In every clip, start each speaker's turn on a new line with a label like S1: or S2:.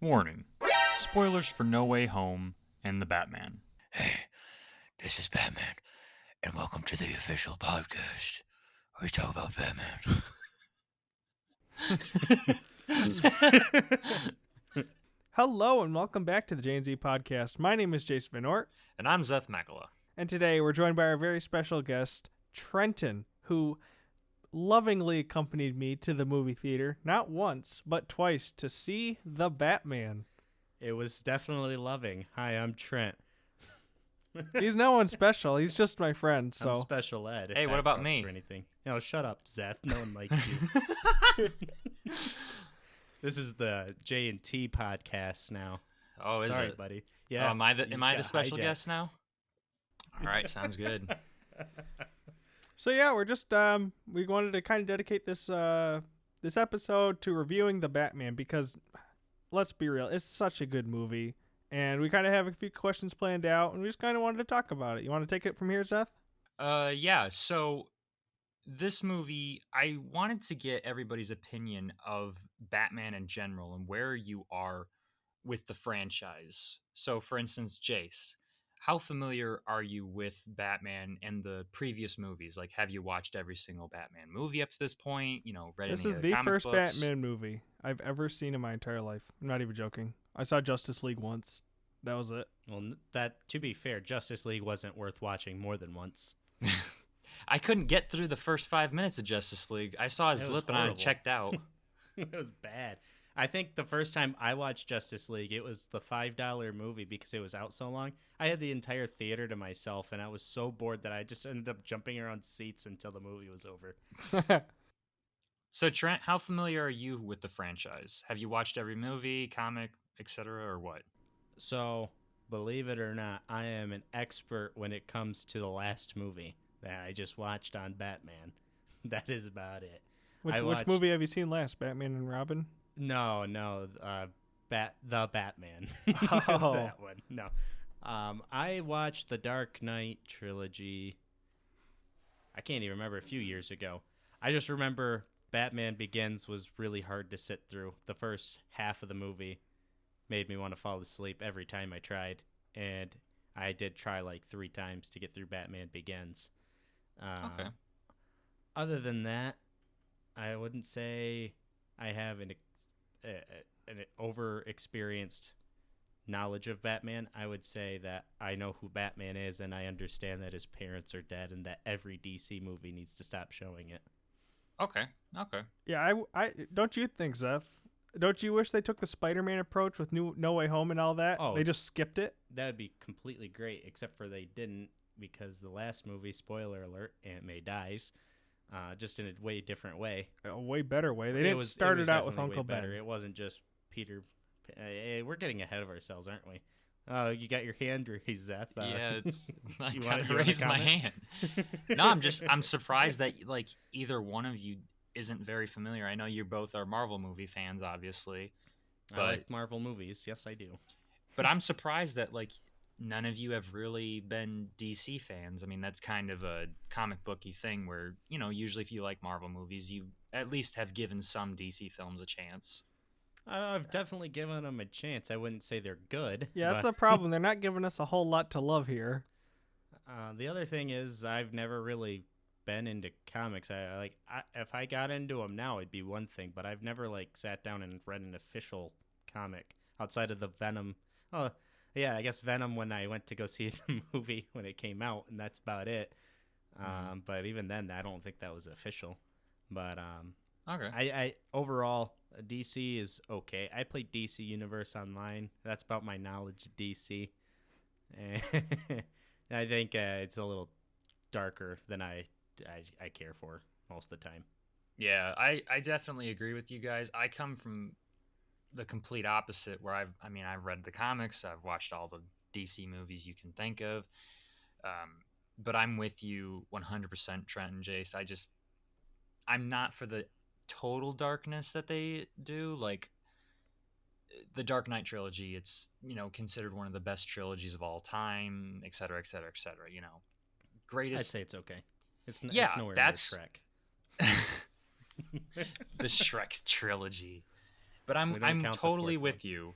S1: Warning. Spoilers for No Way Home and The Batman.
S2: Hey, this is Batman, and welcome to the official podcast where we talk about Batman.
S3: Hello and welcome back to the J&Z podcast. My name is Jason Van Ort,
S1: And I'm Zeth Makala.
S3: and today we're joined by our very special guest, Trenton, who lovingly accompanied me to the movie theater, not once, but twice, to see The Batman.
S4: It was definitely loving. Hi, I'm Trent.
S3: He's no one special. He's just my friend, so.
S4: I'm special ed. if
S1: Hey, what
S4: that
S1: about
S4: counts
S1: me?
S4: For anything. No, shut up, Zeth. No one likes you. This is the J&T podcast now.
S1: Oh, is
S4: Sorry,
S1: it?
S4: buddy. Yeah.
S1: Oh, am I the
S4: you just got
S1: special
S4: hijacked.
S1: guest now? All right, sounds good.
S3: So yeah, we're just we wanted to kind of dedicate this this episode to reviewing The Batman because let's be real, it's such a good movie. And we kind of have a few questions planned out, and we just kind of wanted to talk about it. You want to take it from here, Seth?
S1: Yeah, so this movie, I wanted to get everybody's opinion of Batman in general and where you are with the franchise. So, for instance, Jace, how familiar are you with Batman and the previous movies? Like, have you watched every single Batman movie up to this point? You know, read
S3: This
S1: any
S3: is
S1: of the
S3: the
S1: comic
S3: first
S1: books?
S3: Batman movie I've ever seen in my entire life. I'm not even joking. I saw Justice League once. That was it.
S4: Well, to be fair, Justice League wasn't worth watching more than once.
S1: I couldn't get through the first 5 minutes of Justice League. I saw his
S4: It was
S1: lip and I
S4: horrible.
S1: checked out.
S4: It was bad. I think the first time I watched Justice League, it was the $5 movie because it was out so long. I had the entire theater to myself, and I was so bored that I just ended up jumping around seats until the movie was over.
S1: So Trent, how familiar are you with the franchise? Have you watched every movie, comic, etc., or what?
S4: So, believe it or not, I am an expert when it comes to the last movie that I just watched on Batman. That is about it.
S3: Which
S4: watched-
S3: movie have you seen last? Batman and Robin?
S4: No, the Batman.
S3: Oh.
S4: That one. No. I watched the Dark Knight trilogy. I can't even remember, a few years ago. I just remember Batman Begins was really hard to sit through. The first half of the movie made me want to fall asleep every time I tried, and I did try like 3 times to get through Batman Begins.
S1: Okay.
S4: Other than that, I wouldn't say I have an over-experienced knowledge of Batman. I would say that I know who Batman is, and I understand that his parents are dead, and that every DC movie needs to stop showing it.
S1: Okay.
S3: Yeah, I don't you think, Seth? Don't you wish they took the Spider-Man approach with No Way Home and all that?
S4: Oh.
S3: They just skipped it?
S4: That would be completely great, except for they didn't, because the last movie, spoiler alert, Aunt May dies, just in a way different way.
S3: A way better way. They
S4: It
S3: didn't
S4: was-
S3: start
S4: was
S3: it out with
S4: definitely way
S3: Uncle
S4: better.
S3: Ben.
S4: It wasn't just Peter. We're getting ahead of ourselves, aren't we? You got your hand raised, Zeth.
S1: Yeah, it's I
S4: You
S1: gotta
S4: wanna
S1: raise my
S4: comment?
S1: hand. No, I'm surprised that like either one of you isn't very familiar. I know you both are Marvel movie fans, obviously,
S4: I
S1: but
S4: like Marvel movies. Yes, I do.
S1: but I'm surprised that like none of you have really been DC fans. I mean, that's kind of a comic booky thing where, you know, usually if you like Marvel movies, you at least have given some DC films a chance.
S4: I've definitely given them a chance. I wouldn't say they're good.
S3: Yeah, that's
S4: but-
S3: the problem. They're not giving us a whole lot to love here.
S4: The other thing is, I've never really been into comics. If I got into them now, it'd be one thing, but I've never like sat down and read an official comic outside of the Venom. Oh, yeah, I guess Venom when I went to go see the movie when it came out, and that's about it. But even then, I don't think that was official. But
S1: Okay.
S4: I overall, DC is okay. I played DC Universe Online. That's about my knowledge of DC. I think it's a little darker than I care for most of the time.
S1: Yeah, I definitely agree with you guys. I come from the complete opposite where I've read the comics, I've watched all the DC movies you can think of. But I'm with you 100%, Trent and Jace. I'm not for the total darkness that they do. Like the Dark Knight trilogy, it's, you know, considered one of the best trilogies of all time, et cetera, et cetera, et cetera. You know,
S4: I'd
S1: greatest.
S4: say it's okay. It's
S1: Yeah,
S4: nowhere
S1: that's-
S4: near Shrek.
S1: The Shrek trilogy. But
S4: We
S1: I'm
S4: don't count the
S1: totally
S4: fourth
S1: with
S4: one.
S1: you.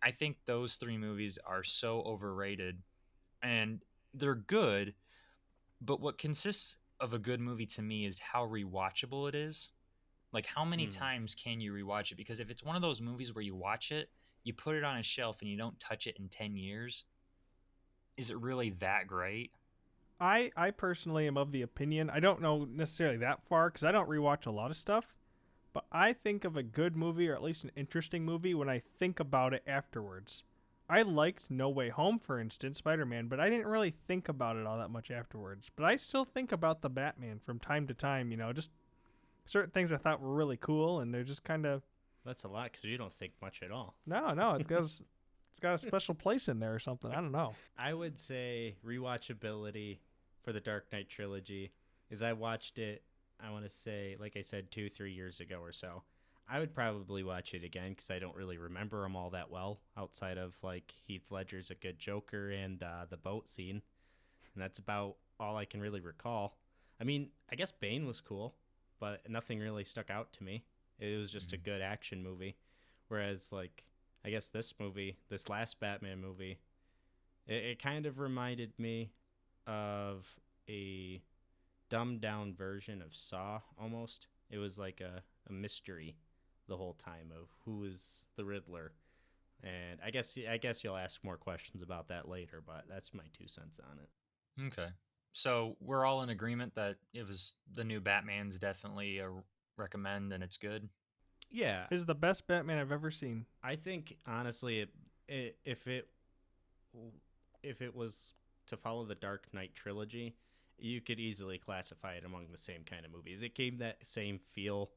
S1: I think those three movies are so overrated, and they're good, but what consists of a good movie to me is how rewatchable it is. Like, how many
S4: Hmm.
S1: times can you rewatch it? Because if it's one of those movies where you watch it, you put it on a shelf, and you don't touch it in 10 years, is it really that great?
S3: I personally am of the opinion, I don't know necessarily that far because I don't rewatch a lot of stuff, but I think of a good movie or at least an interesting movie when I think about it afterwards. I liked No Way Home, for instance, Spider Man, but I didn't really think about it all that much afterwards. But I still think about the Batman from time to time, just certain things I thought were really cool, and they're just kind of.
S4: That's a lot because you don't think much at all.
S3: No, it's got a special place in there or something. I don't know.
S4: I would say rewatchability for the Dark Knight trilogy is I watched it, I want to say, like I said, 2-3 years ago or so. I would probably watch it again because I don't really remember them all that well outside of like Heath Ledger's a good Joker and the boat scene. And that's about all I can really recall. I mean, I guess Bane was cool, but nothing really stuck out to me. It was just a good action movie. Whereas, like, I guess this last Batman movie, it kind of reminded me of a dumbed down version of Saw almost. It was like a mystery the whole time of who is the Riddler. And I guess you'll ask more questions about that later, but that's my 2 cents on it.
S1: Okay. So we're all in agreement that it was the new Batman's definitely a recommend and it's good.
S4: Yeah,
S3: It is the best Batman I've ever seen.
S4: I think honestly, if it was to follow the Dark Knight trilogy, you could easily classify it among the same kind of movies. It gave that same feel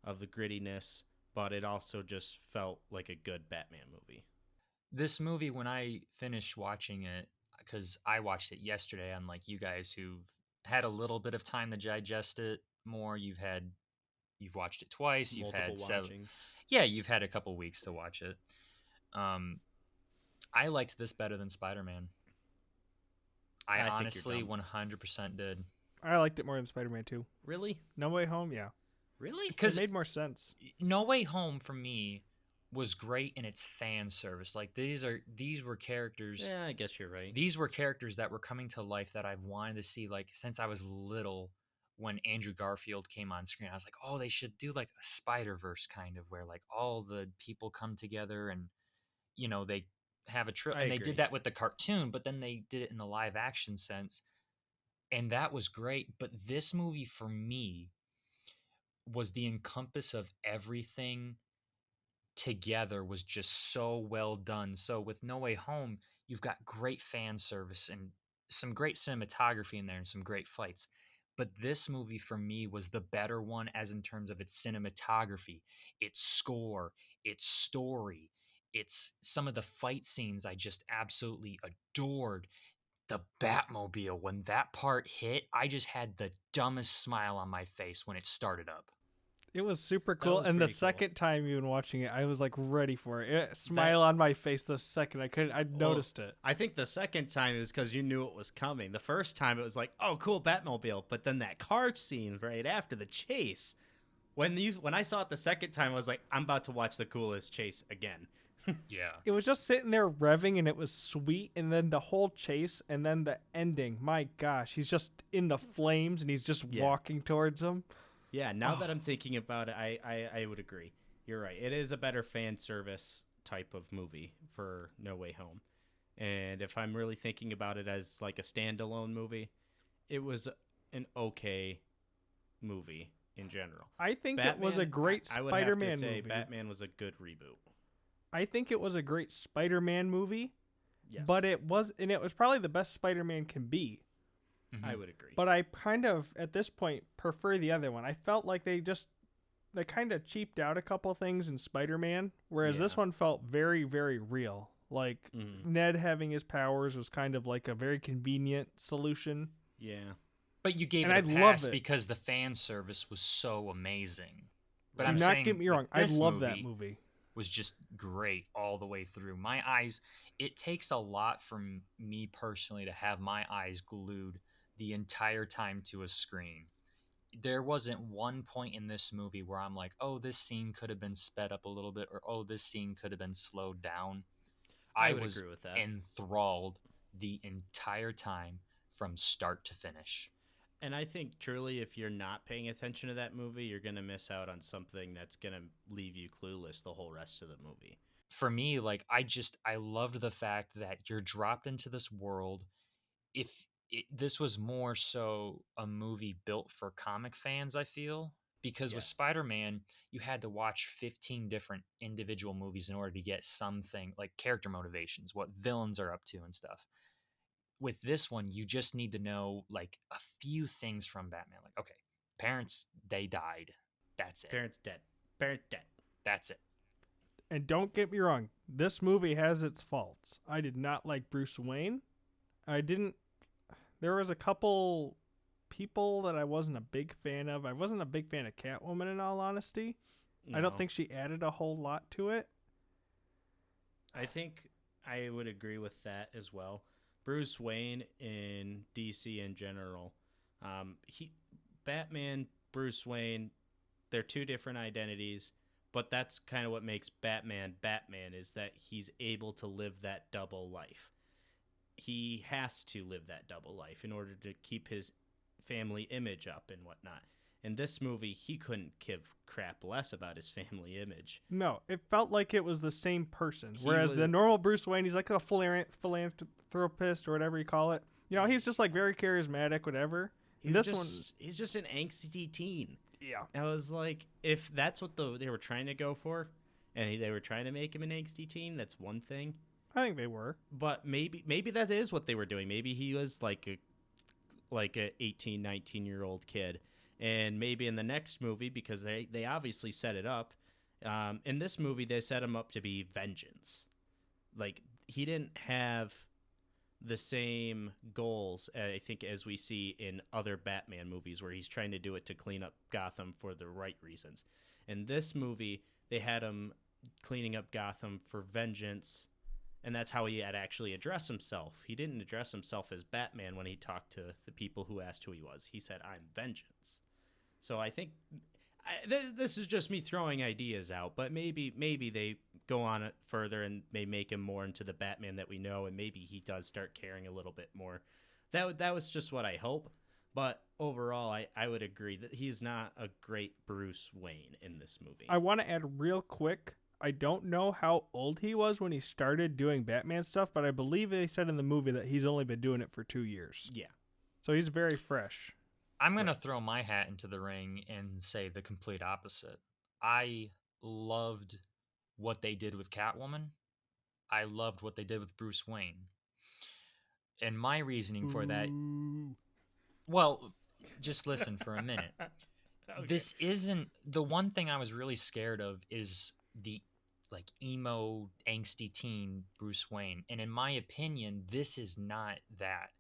S4: of the grittiness, but it also just felt like a good Batman movie.
S1: This movie, when I finished watching it, because I watched it yesterday, unlike you guys who've had a little bit of time to digest it more, you've watched it twice, you've
S4: Multiple
S1: had seven,
S4: watchings.
S1: yeah, you've had a couple weeks to watch it. Um, I liked this better than Spider-Man. I
S4: I think you're
S1: honestly
S4: dumb.
S1: 100% did.
S3: I liked it more than Spider Man 2.
S4: Really?
S3: No Way Home, yeah.
S4: Really?
S3: It
S1: Because
S3: made more sense.
S1: No Way Home for me was great in its fan service. Like these were characters.
S4: Yeah, I guess you're right.
S1: These were characters that were coming to life that I've wanted to see like since I was little. When Andrew Garfield came on screen, I was like, "Oh, they should do like a Spider-Verse kind of where like all the people come together and they have a trip."
S4: I
S1: And they did
S4: agree.
S1: that with the cartoon, but then they did it in the live action sense, and that was great. But this movie for me was the encompass of everything together was just so well done. So with No Way Home, you've got great fan service and some great cinematography in there and some great fights. But this movie for me was the better one as in terms of its cinematography, its score, its story, its some of the fight scenes I just absolutely adored. The Batmobile, when that part hit, I just had the dumbest smile on my face when it started up.
S3: It was super
S4: That
S3: cool,
S4: was
S3: and the
S4: pretty cool.
S3: second time even watching it, I was like ready for it. Smile on my face the second I
S4: Well,
S3: noticed it.
S4: I think the second time it was because you knew it was coming. The first time it was like, oh, cool, Batmobile. But then that car scene right after the chase, when I saw it the second time, I was like, I'm about to watch the coolest chase again.
S1: Yeah.
S3: It was just sitting there revving, and it was sweet. And then the whole chase, and then the ending. My gosh, he's just in the flames, and he's just
S4: Yeah.
S3: walking towards them.
S4: Yeah, now
S3: Oh.
S4: that I'm thinking about it, I would agree. You're right. It is a better fan service type of movie for No Way Home. And if I'm really thinking about it as like a standalone movie, it was an okay movie in general.
S3: I think it was a great
S4: I would have
S3: Spider-Man
S4: to say
S3: movie.
S4: Batman was a good reboot.
S3: I think it was a great Spider-Man movie,
S4: Yes.
S3: but it was probably the best Spider-Man can be.
S4: I would agree.
S3: But I kind of at this point prefer the other one. I felt like they kind of cheaped out a couple things in Spider-Man, whereas this
S4: Yeah.
S3: one felt very, very real. Like
S4: Mhm.
S3: Ned having his powers was kind of like a very convenient solution.
S4: Yeah.
S1: But you gave
S3: And
S1: it
S3: I'd
S1: a
S3: love
S1: pass
S3: it.
S1: because the fan service was so amazing. But
S3: Do
S1: I'm
S3: not
S1: saying
S3: get me
S1: with
S3: wrong, I
S1: this
S3: love that movie.
S1: was just great all the way through. My eyes, it takes a lot from me personally to have my eyes glued the entire time to a screen. There wasn't one point in this movie where I'm like, oh, this scene could have been sped up a little bit, or oh, this scene could have been slowed down. I
S4: would
S1: was
S4: agree with that.
S1: enthralled the entire time from start to finish.
S4: And I think truly, if you're not paying attention to that movie, you're gonna miss out on something that's gonna leave you clueless the whole rest of the movie.
S1: For me, like I loved the fact that you're dropped into this world. If this was more so a movie built for comic fans, I feel, because
S4: Yeah.
S1: with Spider-Man, you had to watch 15 different individual movies in order to get something like character motivations, what villains are up to and stuff. With this one, you just need to know like a few things from Batman. Like, okay, parents, they died. That's it.
S4: Parents dead. Parents dead.
S1: That's it.
S3: And don't get me wrong, this movie has its faults. I did not like Bruce Wayne. I didn't. There was a couple people that I wasn't a big fan of. I wasn't a big fan of Catwoman, in all honesty. I don't
S4: No.
S3: think she added a whole lot to it.
S4: I think I would agree with that as well. Bruce Wayne in DC in general, Batman, Bruce Wayne, they're two different identities, but that's kind of what makes Batman Batman, is that he's able to live that double life. He has to live that double life in order to keep his family image up and whatnot. In this movie, he couldn't give crap less about his family image.
S3: No, it felt like it was the same person.
S4: He
S3: Whereas
S4: was-
S3: the normal Bruce Wayne, he's like a philanthropist or whatever you call it. You know, he's just like very charismatic, whatever. And this one,
S4: He's just an angsty teen.
S3: yeah.
S4: I was like, if that's what they were trying to go for, and they were trying to make him an angsty teen, that's one thing.
S3: I think they were.
S4: But maybe that is what they were doing. Maybe he was like a 18, 19-year-old kid. And maybe in the next movie, because they obviously set it up, in this movie they set him up to be vengeance. Like, he didn't have the same goals, I think, as we see in other Batman movies, where he's trying to do it to clean up Gotham for the right reasons. In this movie, they had him cleaning up Gotham for vengeance, and that's how he had actually addressed himself. He didn't address himself as Batman when he talked to the people who asked who he was. He said, "I'm vengeance." So I think this is just me throwing ideas out, but maybe they go on it further and may make him more into the Batman that we know, and maybe he does start caring a little bit more. That was just what I hope. But overall, I would agree that he's not a great Bruce Wayne in this movie.
S3: I want to add real quick. I don't know how old he was when he started doing Batman stuff, but I believe they said in the movie that he's only been doing it for 2 years.
S4: Yeah.
S3: So he's very fresh.
S1: I'm going to throw my hat into the ring and say the complete opposite. I loved what they did with Catwoman. I loved what they did with Bruce Wayne. And my reasoning for that, well, just listen for a minute.
S4: Okay.
S1: This isn't, the one thing I was really scared of is the like emo angsty teen Bruce Wayne. And in my opinion, this is not that.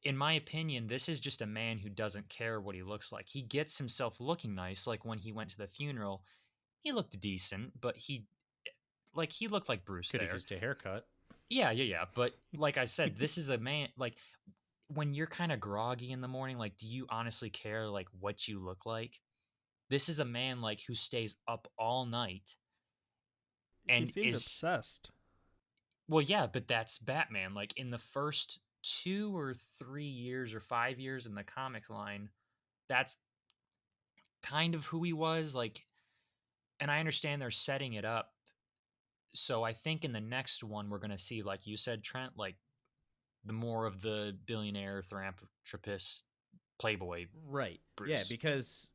S1: In my opinion, this is just a man who doesn't care what he looks like. He gets himself looking nice. Like when he went to the funeral, he looked decent, but he looked like Bruce
S4: Could
S1: there.
S4: have used a haircut.
S1: Yeah. But like I said, this is a man, like when you're kind of groggy in the morning, like, do you honestly care like what you look like? This is a man like who stays up all night and
S3: he seemed
S1: is
S3: obsessed.
S1: well, yeah, but that's Batman. Like in the first 2 or 3 years or 5 years in the comics line, that's kind of who he was. Like, and I understand they're setting it up. So I think in the next one we're gonna see, like you said, Trent, like the more of the billionaire philanthropist playboy.
S4: Right.
S1: Bruce.
S4: Yeah,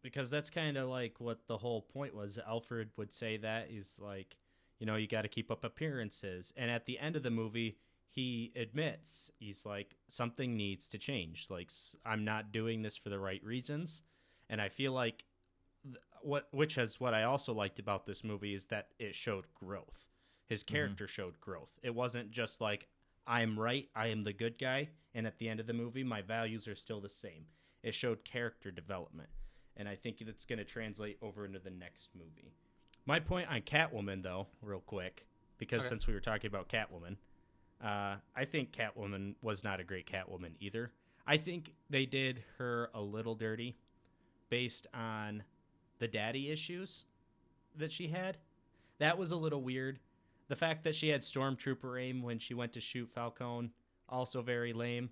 S4: because that's kind of like what the whole point was. Alfred would say that is like, you got to keep up appearances. And at the end of the movie, he admits, he's like, something needs to change. Like, I'm not doing this for the right reasons. And I feel like which is what I also liked about this movie, is that it showed growth. His character showed growth. It wasn't just like, I'm right, I am the good guy, and at the end of the movie, my values are still the same. It showed character development, and I think that's going to translate over into the next movie. My point on Catwoman, though, real quick, because since we were talking about Catwoman, I think Catwoman was not a great Catwoman either. I think they did her a little dirty based on the daddy issues that she had. That was a little weird. The fact that she had stormtrooper aim when she went to shoot Falcone, also very lame.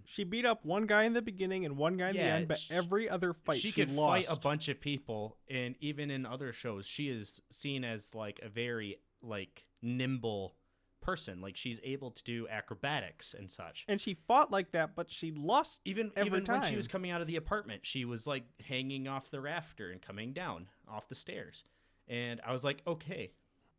S3: She beat up one guy in the beginning and one guy in the end, but every other fight she
S4: could
S3: lost.
S4: Fight a bunch of people, and even in other shows, she is seen as like a very like nimble person. Like she's able to do acrobatics and such.
S3: And she fought like that, but she lost
S4: even
S3: every time.
S4: When she was coming out of the apartment, she was like hanging off the rafter and coming down off the stairs. And I was like, okay,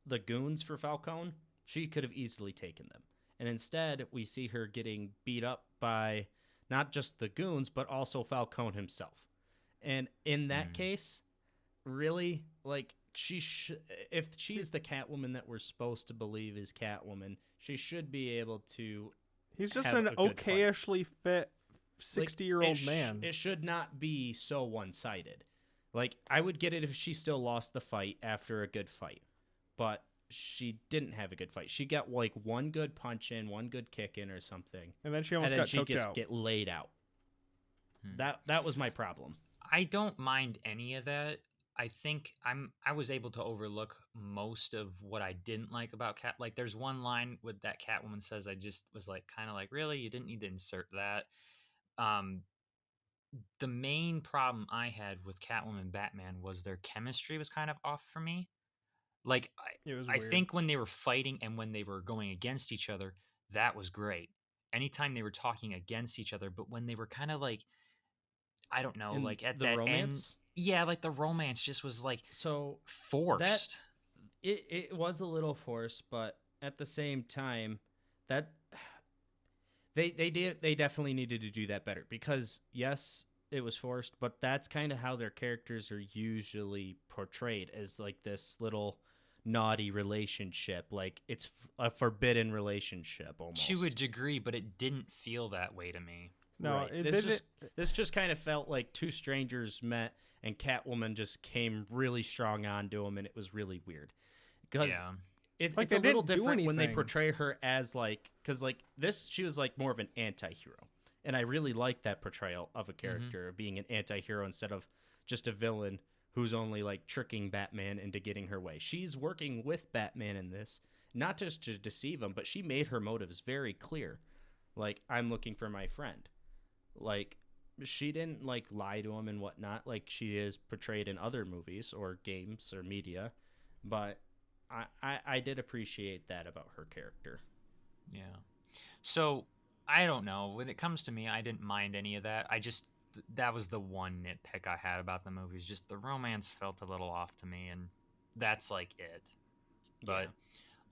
S4: the goons for Falcone, she could have easily taken them. And instead, we see her getting beat up by not just the goons, but also Falcone himself. And in that case, really, like, if she's the Catwoman that we're supposed to believe is Catwoman, she should be able to.
S3: He's just an okayishly fit 60-year-old man.
S4: It should not be so one-sided. Like, I would get it if she still lost the fight after a good fight. But she didn't have a good fight. She got like one good punch in, one good kick in or something.
S3: And then she almost got choked out.
S4: Get laid out. That was my problem.
S1: I don't mind any of that. I think I was able to overlook most of what I didn't like about Cat. Like there's one line with that Catwoman says, I just was like kind of like, really? You didn't need to insert that. The main problem I had with Catwoman and Batman was their chemistry was kind of off for me. Like, I think when they were fighting and when they were going against each other, that was great. Anytime they were talking against each other, but when they were kind of like, I don't know, like at that
S4: romance?
S1: end, yeah, like the romance just was like
S4: so
S1: forced.
S4: It was a little forced, but at the same time, that they definitely needed to do that better because yes, it was forced, but that's kind of how their characters are usually portrayed as like this little naughty relationship, like it's a forbidden relationship almost.
S1: To a degree, but it didn't feel that way to me.
S3: No,
S4: right. This just kind of felt like two strangers met and Catwoman just came really strong onto him, and it was really weird because it's a little different when they portray her as like, because like this, she was like more of an anti-hero, and I really like that portrayal of a character being an anti-hero instead of just a villain who's only like tricking Batman into getting her way. She's working with Batman in this, not just to deceive him, but she made her motives very clear. Like, I'm looking for my friend. Like, she didn't like lie to him and whatnot, like she is portrayed in other movies or games or media. But I did appreciate that about her character.
S1: Yeah. So I don't know. When it comes to me, I didn't mind any of that. I just that was the one nitpick I had about the movies. Just the romance felt a little off to me, and that's like it. But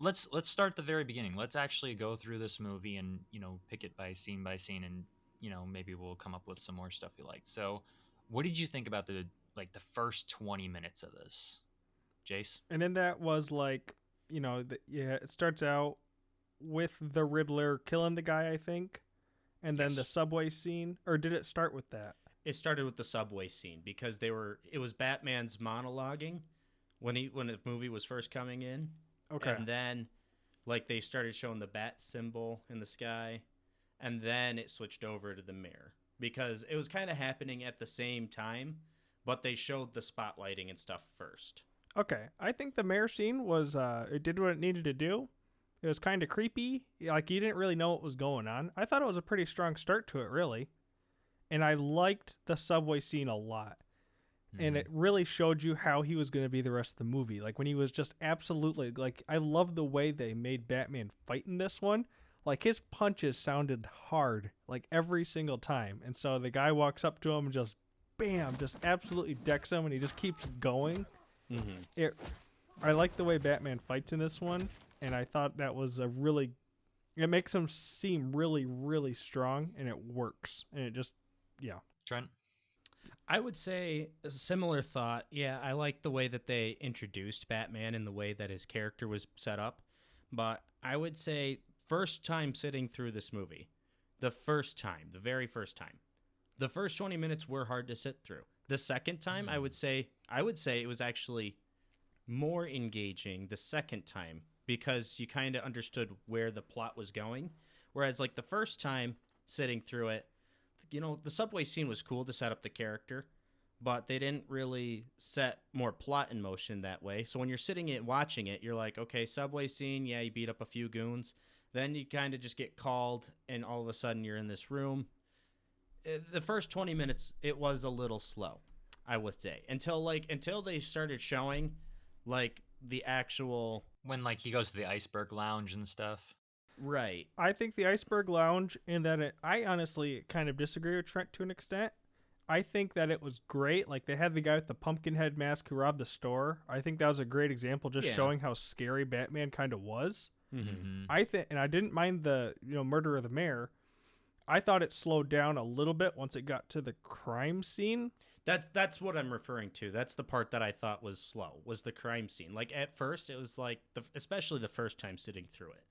S1: let's start the very beginning. Let's actually go through this movie and pick it by scene, and maybe we'll come up with some more stuff we liked. So, what did you think about the first 20 minutes of this, Jace?
S3: And then that was like, it starts out with the Riddler killing the guy, I think. And then the subway scene, or did it start with that?
S4: It started with the subway scene because it was Batman's monologuing when the movie was first coming in.
S3: Okay.
S4: And then like they started showing the bat symbol in the sky, and then it switched over to the mirror because it was kind of happening at the same time, but they showed the spotlighting and stuff first.
S3: Okay. I think the mayor scene was it did what it needed to do. It was kind of creepy. Like, you didn't really know what was going on. I thought it was a pretty strong start to it, really. And I liked the subway scene a lot. And it really showed you how he was going to be the rest of the movie. Like, when he was just absolutely... Like, I love the way they made Batman fight in this one. Like, his punches sounded hard, like, every single time. And so the guy walks up to him and just, bam, just absolutely decks him, and he just keeps going.
S4: Mm-hmm.
S3: I like the way Batman fights in this one. And I thought that was it makes him seem really, really strong, and it works. And it just,
S1: Trent?
S4: I would say a similar thought. Yeah, I like the way that they introduced Batman and the way that his character was set up. But I would say first time sitting through this movie, the very first time, the first 20 minutes were hard to sit through. The second time, I would say it was actually more engaging the second time, because you kind of understood where the plot was going. Whereas, like, the first time sitting through it, the subway scene was cool to set up the character, but they didn't really set more plot in motion that way. So when you're sitting it watching it, you're like, okay, subway scene, yeah, you beat up a few goons. Then you kind of just get called, and all of a sudden you're in this room. The first 20 minutes, it was a little slow, I would say, until they started showing like the actual
S1: When like he goes to the iceberg lounge and stuff.
S4: right.
S3: I think the Iceberg Lounge, in that I honestly kind of disagree with Trent to an extent. I think that it was great. Like, they had the guy with the pumpkin head mask who robbed the store. I think that was a great example, just
S4: Yeah.
S3: showing how scary Batman kind of was.
S4: Mm-hmm.
S3: I think, and I didn't mind the murder of the mayor. I thought it slowed down a little bit once it got to the crime scene.
S4: That's what I'm referring to. That's the part that I thought was slow, was the crime scene. Like, at first, it was like, especially the first time sitting through it.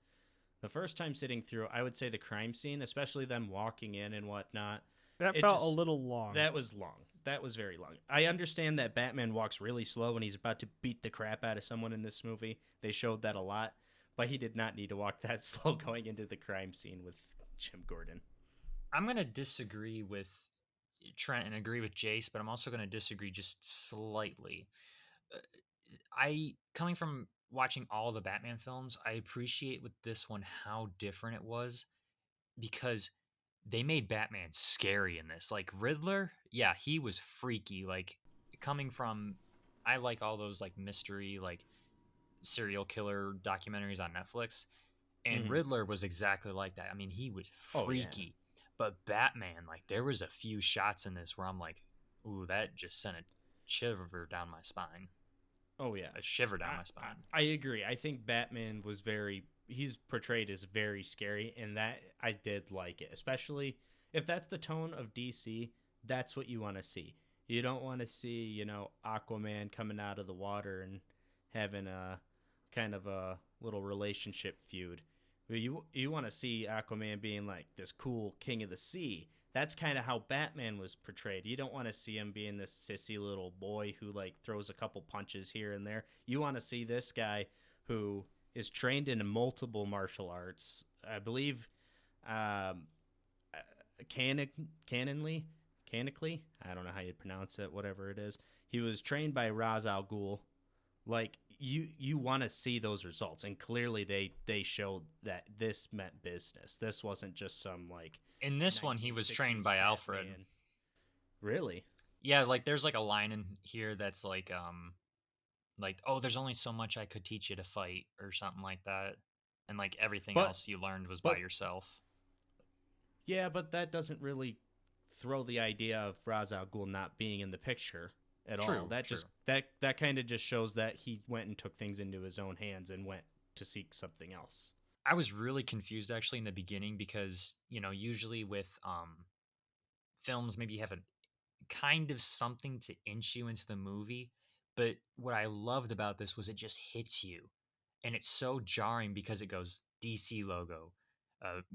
S4: The first time sitting through, I would say the crime scene, especially them walking in and whatnot.
S3: That
S4: It
S3: felt a
S4: just-
S3: little long.
S4: That was long. That was very long. I understand that Batman walks really slow when he's about to beat the crap out of someone in this movie. They showed that a lot. But he did not need to walk that slow going into the crime scene with Jim Gordon.
S1: I'm going to disagree with Trent and agree with Jace, but I'm also going to disagree just slightly. Coming from watching all the Batman films, I appreciate with this one how different it was, because they made Batman scary in this. Like Riddler, yeah, he was freaky. Like, coming from, I like all those like mystery, like serial killer documentaries on Netflix, and
S4: Mhm.
S1: Riddler was exactly like that. I mean, he was
S4: Oh, yeah.
S1: freaky. But Batman, like, there was a few shots in this where I'm like, ooh, that just sent a shiver down my spine.
S4: Oh, yeah.
S1: A shiver down my spine.
S4: I agree. I think Batman was he's portrayed as very scary, and that I did like it. Especially if that's the tone of DC, that's what you want to see. You don't want to see, Aquaman coming out of the water and having a kind of a little relationship feud. You want to see Aquaman being like this cool king of the sea. That's kind of how Batman was portrayed. You don't want to see him being this sissy little boy who like throws a couple punches here and there. You want to see this guy who is trained in multiple martial arts. I believe canonically, I don't know how you pronounce it, whatever it is. He was trained by Ra's al Ghul. Like, you want to see those results, and clearly they showed that this meant business. This wasn't just some like
S1: In this one, he was
S4: 1960s
S1: trained by Alfred.
S4: Batman. Really?
S1: Yeah, like, there's like a line in here that's like, oh, there's only so much I could teach you to fight, or something like that. And like everything
S4: But-
S1: else you learned was by
S4: but-
S1: yourself.
S4: Yeah, but that doesn't really throw the idea of Ra's al Ghul not being in the picture at all.
S1: True,
S4: That
S1: true.
S4: just that kind of just shows that he went and took things into his own hands and went to seek something else.
S1: I was really confused actually in the beginning, because, usually with films, maybe you have a kind of something to inch you into the movie. But what I loved about this was it just hits you. And it's so jarring because it goes DC logo,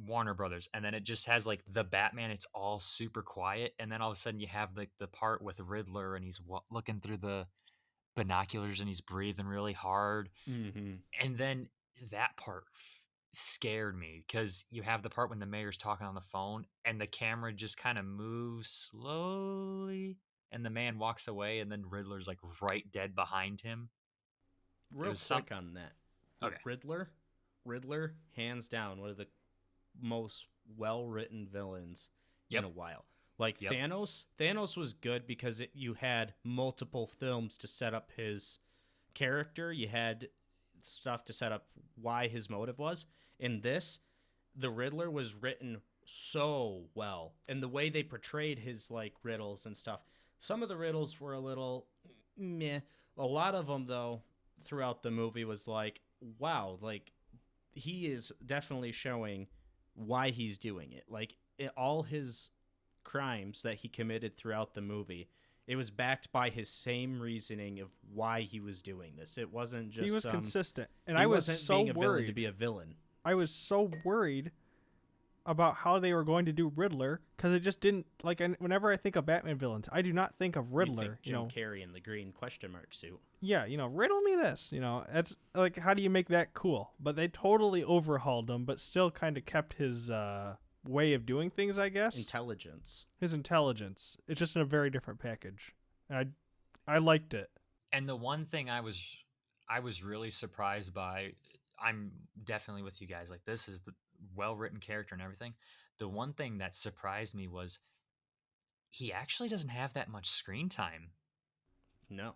S1: Warner Brothers, and then it just has like the Batman. It's all super quiet. And then all of a sudden you have like the part with Riddler, and he's looking through the binoculars and he's breathing really hard.
S4: Mm-hmm.
S1: And then that part scared me, because you have the part when the mayor's talking on the phone and the camera just kind of moves slowly and the man walks away, and then Riddler's like right dead behind him.
S4: Real
S1: was
S4: quick on that.
S1: Okay.
S4: Riddler, hands down, one of the most well-written villains
S1: Yep.
S4: in a while. Like
S1: Yep.
S4: Thanos was good because you had multiple films to set up his character. You had stuff to set up why his motive was. In this, the Riddler was written so well, and the way they portrayed his like riddles and stuff. Some of the riddles were a little meh. A lot of them, though, throughout the movie was like, wow, like he is definitely showing why he's doing it. Like all his crimes that he committed throughout the movie, it was backed by his same reasoning of why he was doing this. It wasn't just
S3: He was consistent, and
S4: he
S3: I was
S4: wasn't
S3: so
S4: being a villain to
S3: worried.
S4: be a villain.
S3: I was so worried about how they were going to do Riddler, because it just didn't whenever I think of Batman villains, I do not think of Riddler.
S4: You think Jim Carrey in the green question mark suit.
S3: Yeah, riddle me this. That's like, how do you make that cool? But they totally overhauled him, but still kind of kept his way of doing things, I guess.
S4: Intelligence.
S3: His intelligence. It's just in a very different package. I liked it.
S1: And the one thing I was really surprised by, I'm definitely with you guys. Like, this is the well written character and everything. The one thing that surprised me was he actually doesn't have that much screen time.
S4: No.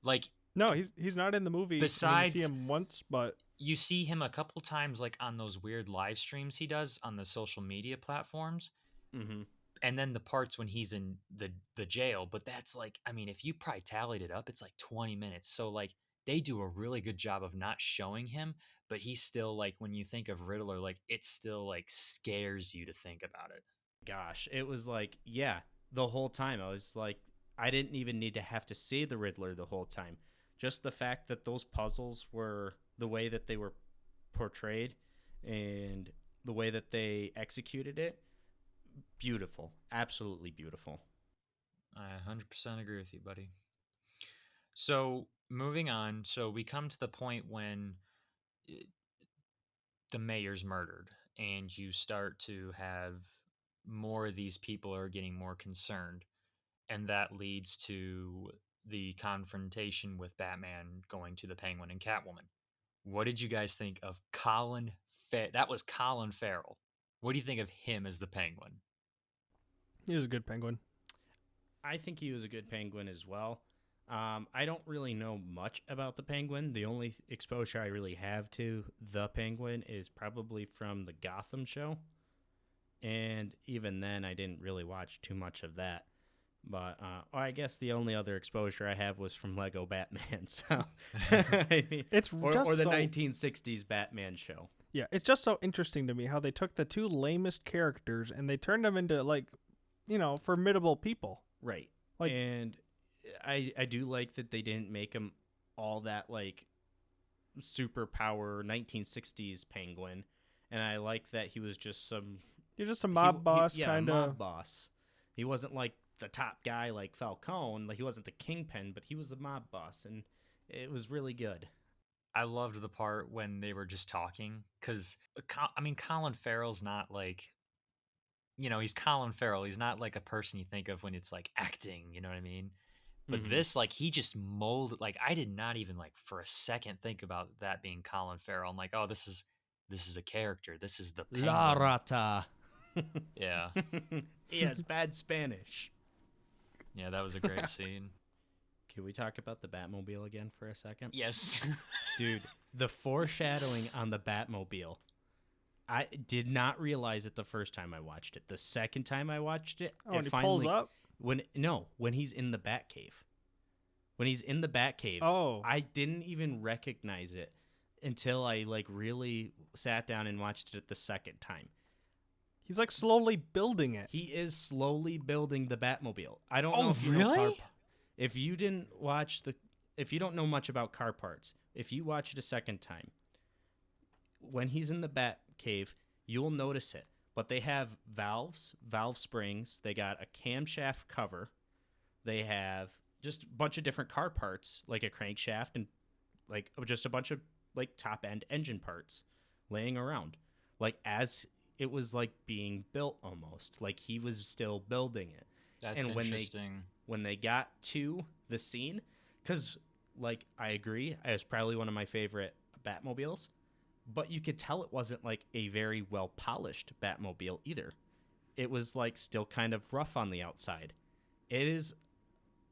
S1: Like,
S3: No, he's not in the movie. I mean, you
S1: besides,
S3: see him once, but
S1: you see him a couple times, like on those weird live streams he does on the social media platforms,
S4: Mm-hmm.
S1: and then the parts when he's in the jail. But that's like, I mean, if you probably tallied it up, it's like 20 minutes. So like, they do a really good job of not showing him, but he's still like, when you think of Riddler, like it still like scares you to think about it.
S4: Gosh, it was like, yeah, the whole time. I was like, I didn't even need to have to see the Riddler the whole time. Just the fact that those puzzles were the way that they were portrayed and the way that they executed it, beautiful. Absolutely beautiful.
S1: I 100% agree with you, buddy. So moving on, so we come to the point when the mayor's murdered, and you start to have more of these people are getting more concerned, and that leads to the confrontation with Batman going to the Penguin and Catwoman. What did you guys think of Colin that was Colin Farrell. What do you think of him as the Penguin?
S3: he was a good Penguin.
S4: I think he was a good Penguin as well. I don't really know much about the Penguin. The only exposure I really have to the Penguin is probably from the Gotham show. And even then, I didn't really watch too much of that. But I guess the only other exposure I have was from Lego Batman. So, I mean,
S3: It's
S4: or
S3: just
S4: the
S3: so,
S4: 1960s Batman show.
S3: Yeah, it's just so interesting to me how they took the two lamest characters and they turned them into like, formidable people.
S4: Right.
S3: Like-
S4: And I do like that they didn't make him all that like superpower 1960s Penguin. And I like that he was just some
S3: You're just a mob boss,
S4: yeah,
S3: kind
S4: a
S3: of.
S4: mob boss. He wasn't like the top guy like Falcone. Like he wasn't the kingpin, but he was a mob boss, and it was really good.
S1: I loved the part when they were just talking, because I mean, Colin Farrell's not like, he's Colin Farrell. He's not like a person you think of when it's like acting, you know what I mean? But
S4: Mhm.
S1: this, like, he just molded. Like, I did not even like for a second think about that being Colin Farrell. I'm like, oh, this is a character. This is the Penguin.
S4: La Rata.
S1: Yeah,
S4: Yeah, it's bad Spanish.
S1: yeah, that was a great scene.
S4: Can we talk about the Batmobile again for a second?
S1: Yes,
S4: Dude, the foreshadowing on the Batmobile. I did not realize it the first time I watched it. The second time I watched it,
S3: Oh, and he pulls up?
S4: when he's in the Batcave. When he's in the Batcave,
S3: Oh.
S4: I didn't even recognize it until I like really sat down and watched it the second time.
S3: He's like slowly building it.
S4: He is slowly building the Batmobile. I don't
S1: Oh,
S4: know if you know
S1: really?
S4: if you didn't watch if you don't know much about car parts, if you watch it a second time, when he's in the Batcave, you'll notice it. But they have valve springs, they got a camshaft cover, they have just a bunch of different car parts, like a crankshaft and like just a bunch of like top end engine parts laying around. Like as it was like being built almost. Like he was still building it.
S1: that's
S4: And when
S1: interesting.
S4: When they got to the scene, because like I agree, it was probably one of my favorite Batmobiles, but you could tell it wasn't like a very well polished Batmobile either. It was like still kind of rough on the outside. It is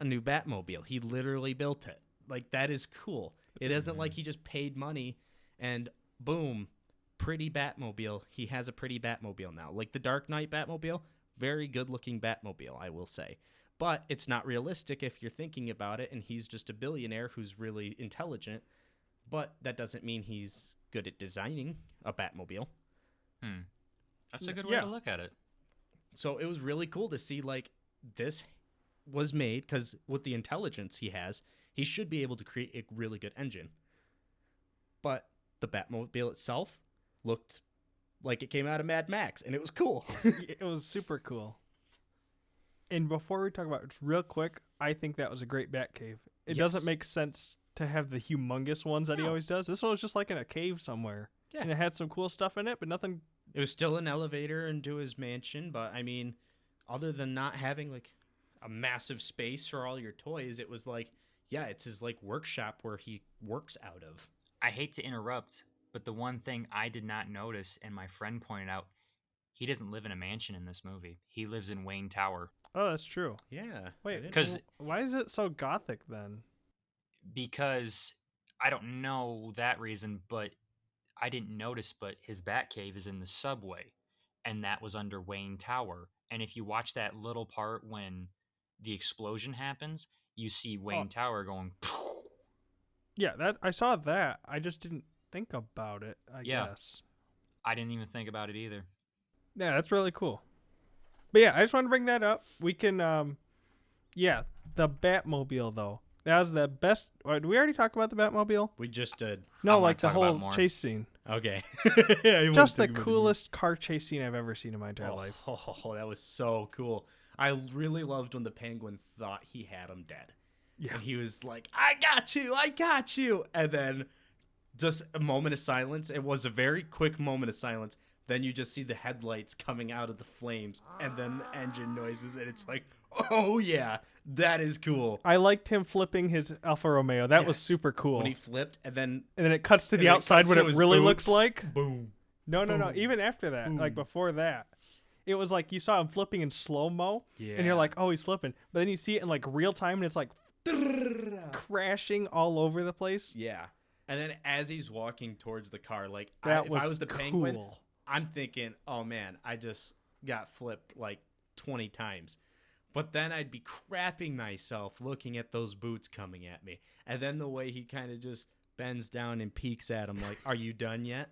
S4: a new Batmobile. He literally built it. Like that is cool. It isn't like he just paid money and boom, pretty Batmobile. He has a pretty Batmobile now. Like the Dark Knight Batmobile, very good looking Batmobile, I will say. But it's not realistic if you're thinking about it, and he's just a billionaire who's really intelligent. But that doesn't mean he's good at designing a Batmobile.
S1: That's a good way
S3: Yeah.
S1: to look at it.
S4: So it was really cool to see like this was made because with the intelligence he has, he should be able to create a really good engine. But the Batmobile itself looked like it came out of Mad Max, and it was cool.
S3: It was super cool. And before we talk about it, real quick, I think that was a great Batcave. It doesn't
S4: Yes.
S3: make sense to have the humongous ones that he
S4: No.
S3: always does. This one was just like in a cave somewhere.
S4: Yeah.
S3: And it had some cool stuff in it, but nothing.
S4: It was still an elevator into his mansion, but I mean, other than not having like a massive space for all your toys. It was like, yeah, it's his like workshop where he works out of.
S1: I hate to interrupt, but the one thing I did not notice, and my friend pointed out, he doesn't live in a mansion in this movie. He lives in Wayne Tower.
S3: Oh, that's true.
S4: Yeah.
S3: Wait,
S1: Because
S3: why is it so gothic then?
S1: because I don't know that reason, but I didn't notice, but his Batcave is in the subway, and that was under Wayne Tower. And if you watch that little part when the explosion happens, you see Wayne Tower going.
S3: Yeah, that I saw that. I just didn't think about it. I
S1: Yeah.
S3: guess.
S1: I didn't even think about it either.
S3: Yeah, that's really cool. But yeah, I just want to bring that up. We can, yeah, the Batmobile though. That was the best. Did we already talk about the Batmobile?
S4: We just did.
S3: No,
S1: wanna
S3: like the
S1: talk about
S3: whole
S1: more.
S3: chase scene.
S4: Okay.
S3: Just the coolest car chase scene I've ever seen in my entire life.
S4: Oh, that was so cool. I really loved when the Penguin thought he had him dead.
S3: Yeah.
S4: And he was like, I got you. And then just a moment of silence. It was a very quick moment of silence. Then you just see the headlights coming out of the flames and then the engine noises. And it's like, oh, yeah, that is cool.
S3: I liked him flipping his Alfa Romeo. That was
S4: Yes.
S3: super cool.
S4: When he flipped and then
S3: it cuts to
S4: and
S3: the
S4: then it
S3: outside
S4: cuts
S3: what
S4: to
S3: it
S4: his
S3: really
S4: boots.
S3: looks like.
S4: Boom.
S3: No.
S4: Boom.
S3: Even after that, like
S4: Boom.
S3: before that, it was like you saw him flipping in slow mo, and you're like, oh, he's flipping. But then you see it in like real time, and it's like crashing all over the place.
S4: Yeah. And then as he's walking towards the car, like
S3: That
S4: if
S3: was
S4: I was the
S3: cool.
S4: Penguin, I'm thinking, oh man, I just got flipped like 20 times. But then I'd be crapping myself looking at those boots coming at me. And then the way he kind of just bends down and peeks at him like, are you done yet?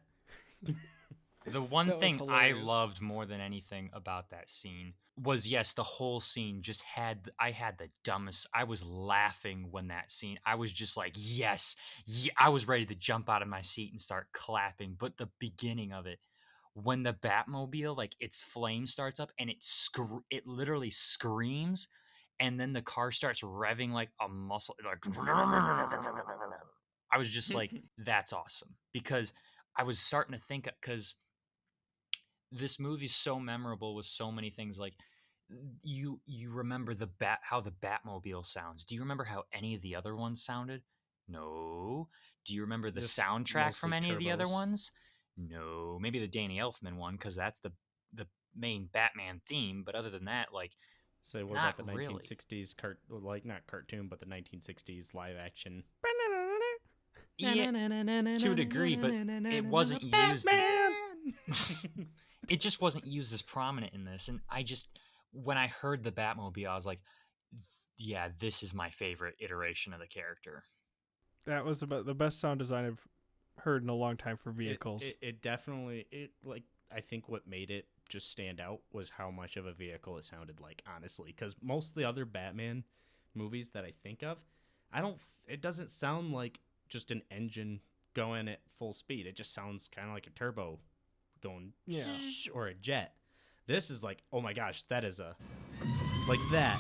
S1: The one
S3: That was
S1: thing I
S3: hilarious.
S1: loved more than anything about that scene was, yes, the whole scene just had, I had the dumbest, I was laughing when that scene, I was just like, yes, I was ready to jump out of my seat and start clapping. But the beginning of it, when the Batmobile, like its flame starts up and it literally screams, and then the car starts revving like a muscle, like I was just like, that's awesome. Because I was starting to think, because this movie's so memorable with so many things. Like you remember how the Batmobile sounds. Do you remember how any of the other ones sounded? No. Do you remember the
S4: Just
S1: soundtrack from
S4: mostly
S1: any of the other
S4: turbos.
S1: ones? No. Maybe the Danny Elfman one, because that's the main Batman theme. But other than that, like,
S4: So what
S1: not
S4: about the
S1: really.
S4: 1960s like not cartoon, but the 1960s live action?
S1: Yeah, to a degree, but it wasn't used. It just wasn't used as prominent in this. And when I heard the Batmobile, I was like, yeah, this is my favorite iteration of the character.
S3: That was about the best sound design I've heard in a long time for vehicles.
S4: It definitely like I think what made it just stand out was how much of a vehicle it sounded like, honestly, because most of the other Batman movies that I think of, it doesn't sound like just an engine going at full speed. It just sounds kind of like a turbo going or a jet. This is like, oh my gosh, that is like that.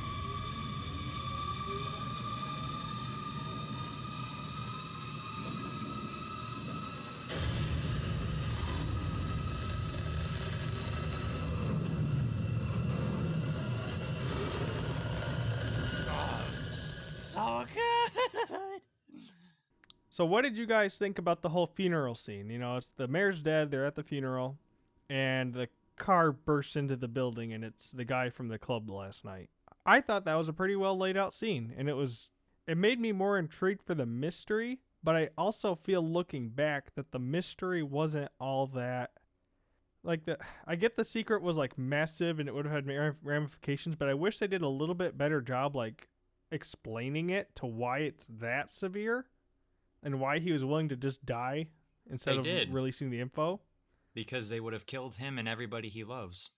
S1: So good.
S3: So what did you guys think about the whole funeral scene? You know, it's the mayor's dead, they're at the funeral, and the car bursts into the building, and it's the guy from the club last night. I thought that was a pretty well laid out scene, and it made me more intrigued for the mystery, but I also feel looking back that the mystery wasn't all that. Like, I get the secret was like massive and it would have had ramifications, but I wish they did a little bit better job like explaining it to why it's that severe and why he was willing to just die instead of releasing the info.
S1: Because they would have killed him and everybody he loves.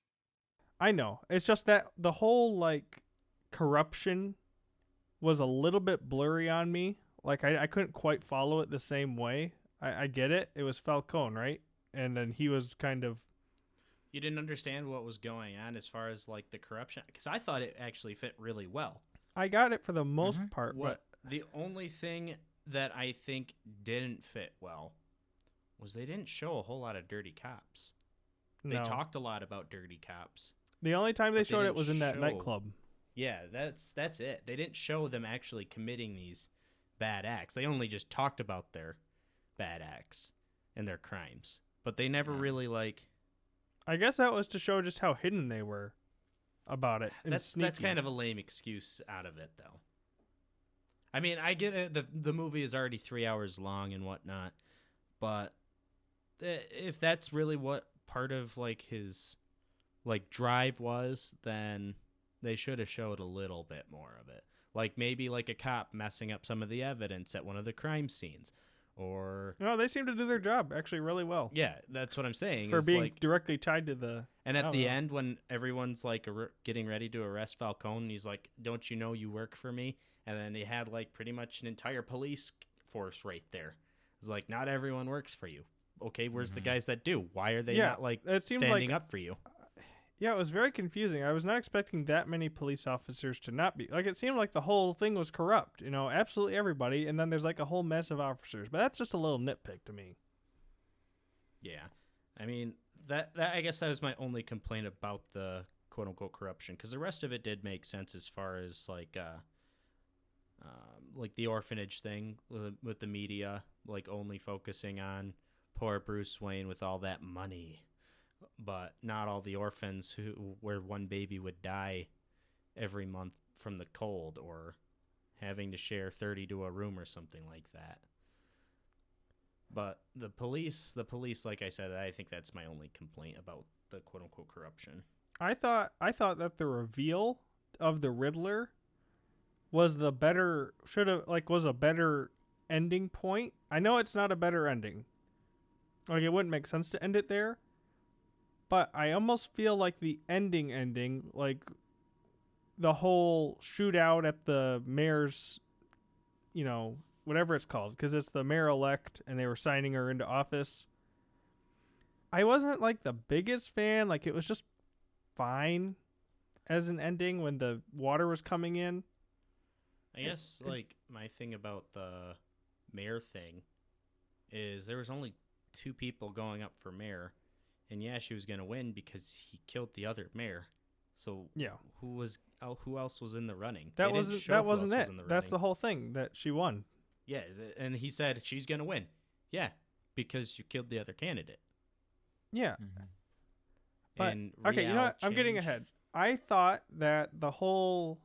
S3: I know. It's just that the whole like corruption was a little bit blurry on me. Like I couldn't quite follow it the same way. I get it. It was Falcone, right? And then he was kind of...
S4: You didn't understand what was going on as far as like the corruption, because I thought it actually fit really well.
S3: I got it for the most part.
S4: What the only thing that I think didn't fit well was they didn't show a whole lot of dirty cops. They
S3: No.
S4: talked a lot about dirty cops.
S3: The only time they
S4: but
S3: showed it
S4: didn't
S3: was in that
S4: show-
S3: nightclub.
S4: Yeah, that's it. They didn't show them actually committing these bad acts. They only just talked about their bad acts and their crimes. But they never
S1: Yeah.
S4: really like
S3: I guess that was to show just how hidden they were about it. And
S4: that's
S3: sneaky.
S4: kind of a lame excuse out of it though. I mean, I get it. The movie is already 3 hours long and whatnot, but if that's really what part of like his like drive was, then they should have showed a little bit more of it. Like maybe like a cop messing up some of the evidence at one of the crime scenes, or
S3: No, they seem to do their job actually really well
S4: yeah, that's what I'm saying.
S3: for
S4: is
S3: being
S4: like,
S3: directly tied to the.
S4: and
S3: I
S4: at
S3: don't
S4: the
S3: know.
S4: end when everyone's like getting ready to arrest Falcone, he's like, "Don't you know you work for me?" And then they had like pretty much an entire police force right there. It's like not everyone works for you. Okay, where's the
S1: Mhm.
S4: guys that do? Why are they
S3: Yeah,
S4: not like
S3: it seemed
S4: standing
S3: like-
S4: up for you?
S3: Yeah, it was very confusing. I was not expecting that many police officers to not be. Like, it seemed like the whole thing was corrupt, absolutely everybody, and then there's like a whole mess of officers. But that's just a little nitpick to me.
S4: Yeah, I mean that I guess that was my only complaint about the quote unquote corruption, because the rest of it did make sense as far as like the orphanage thing with the media, like only focusing on poor Bruce Wayne with all that money, but not all the orphans where one baby would die every month from the cold or having to share 30 to a room or something like that. But the police, like I said, I think that's my only complaint about the quote unquote corruption.
S3: I thought that the reveal of the Riddler was the better was a better ending point. I know it's not a better ending. Like, it wouldn't make sense to end it there. But I almost feel like the ending, like the whole shootout at the mayor's, whatever it's called, because it's the mayor-elect and they were signing her into office. I wasn't like the biggest fan. Like, it was just fine as an ending when the water was coming in.
S4: I guess like my thing about the mayor thing is there was only 2 people going up for mayor, and yeah, she was going to win because he killed the other mayor. So
S3: Yeah,
S4: who else was in the running?
S3: that
S4: They didn't
S3: wasn't
S4: show
S3: that
S4: who
S3: wasn't
S4: else
S3: it.
S4: was in the
S3: That's the
S4: running.
S3: whole thing, that she won.
S4: Yeah, and he said she's going to win. Yeah, because you killed the other candidate.
S3: Yeah,
S1: Mhm.
S3: but
S4: And
S3: okay, you know what? I'm getting
S4: change-
S3: ahead. I thought that the whole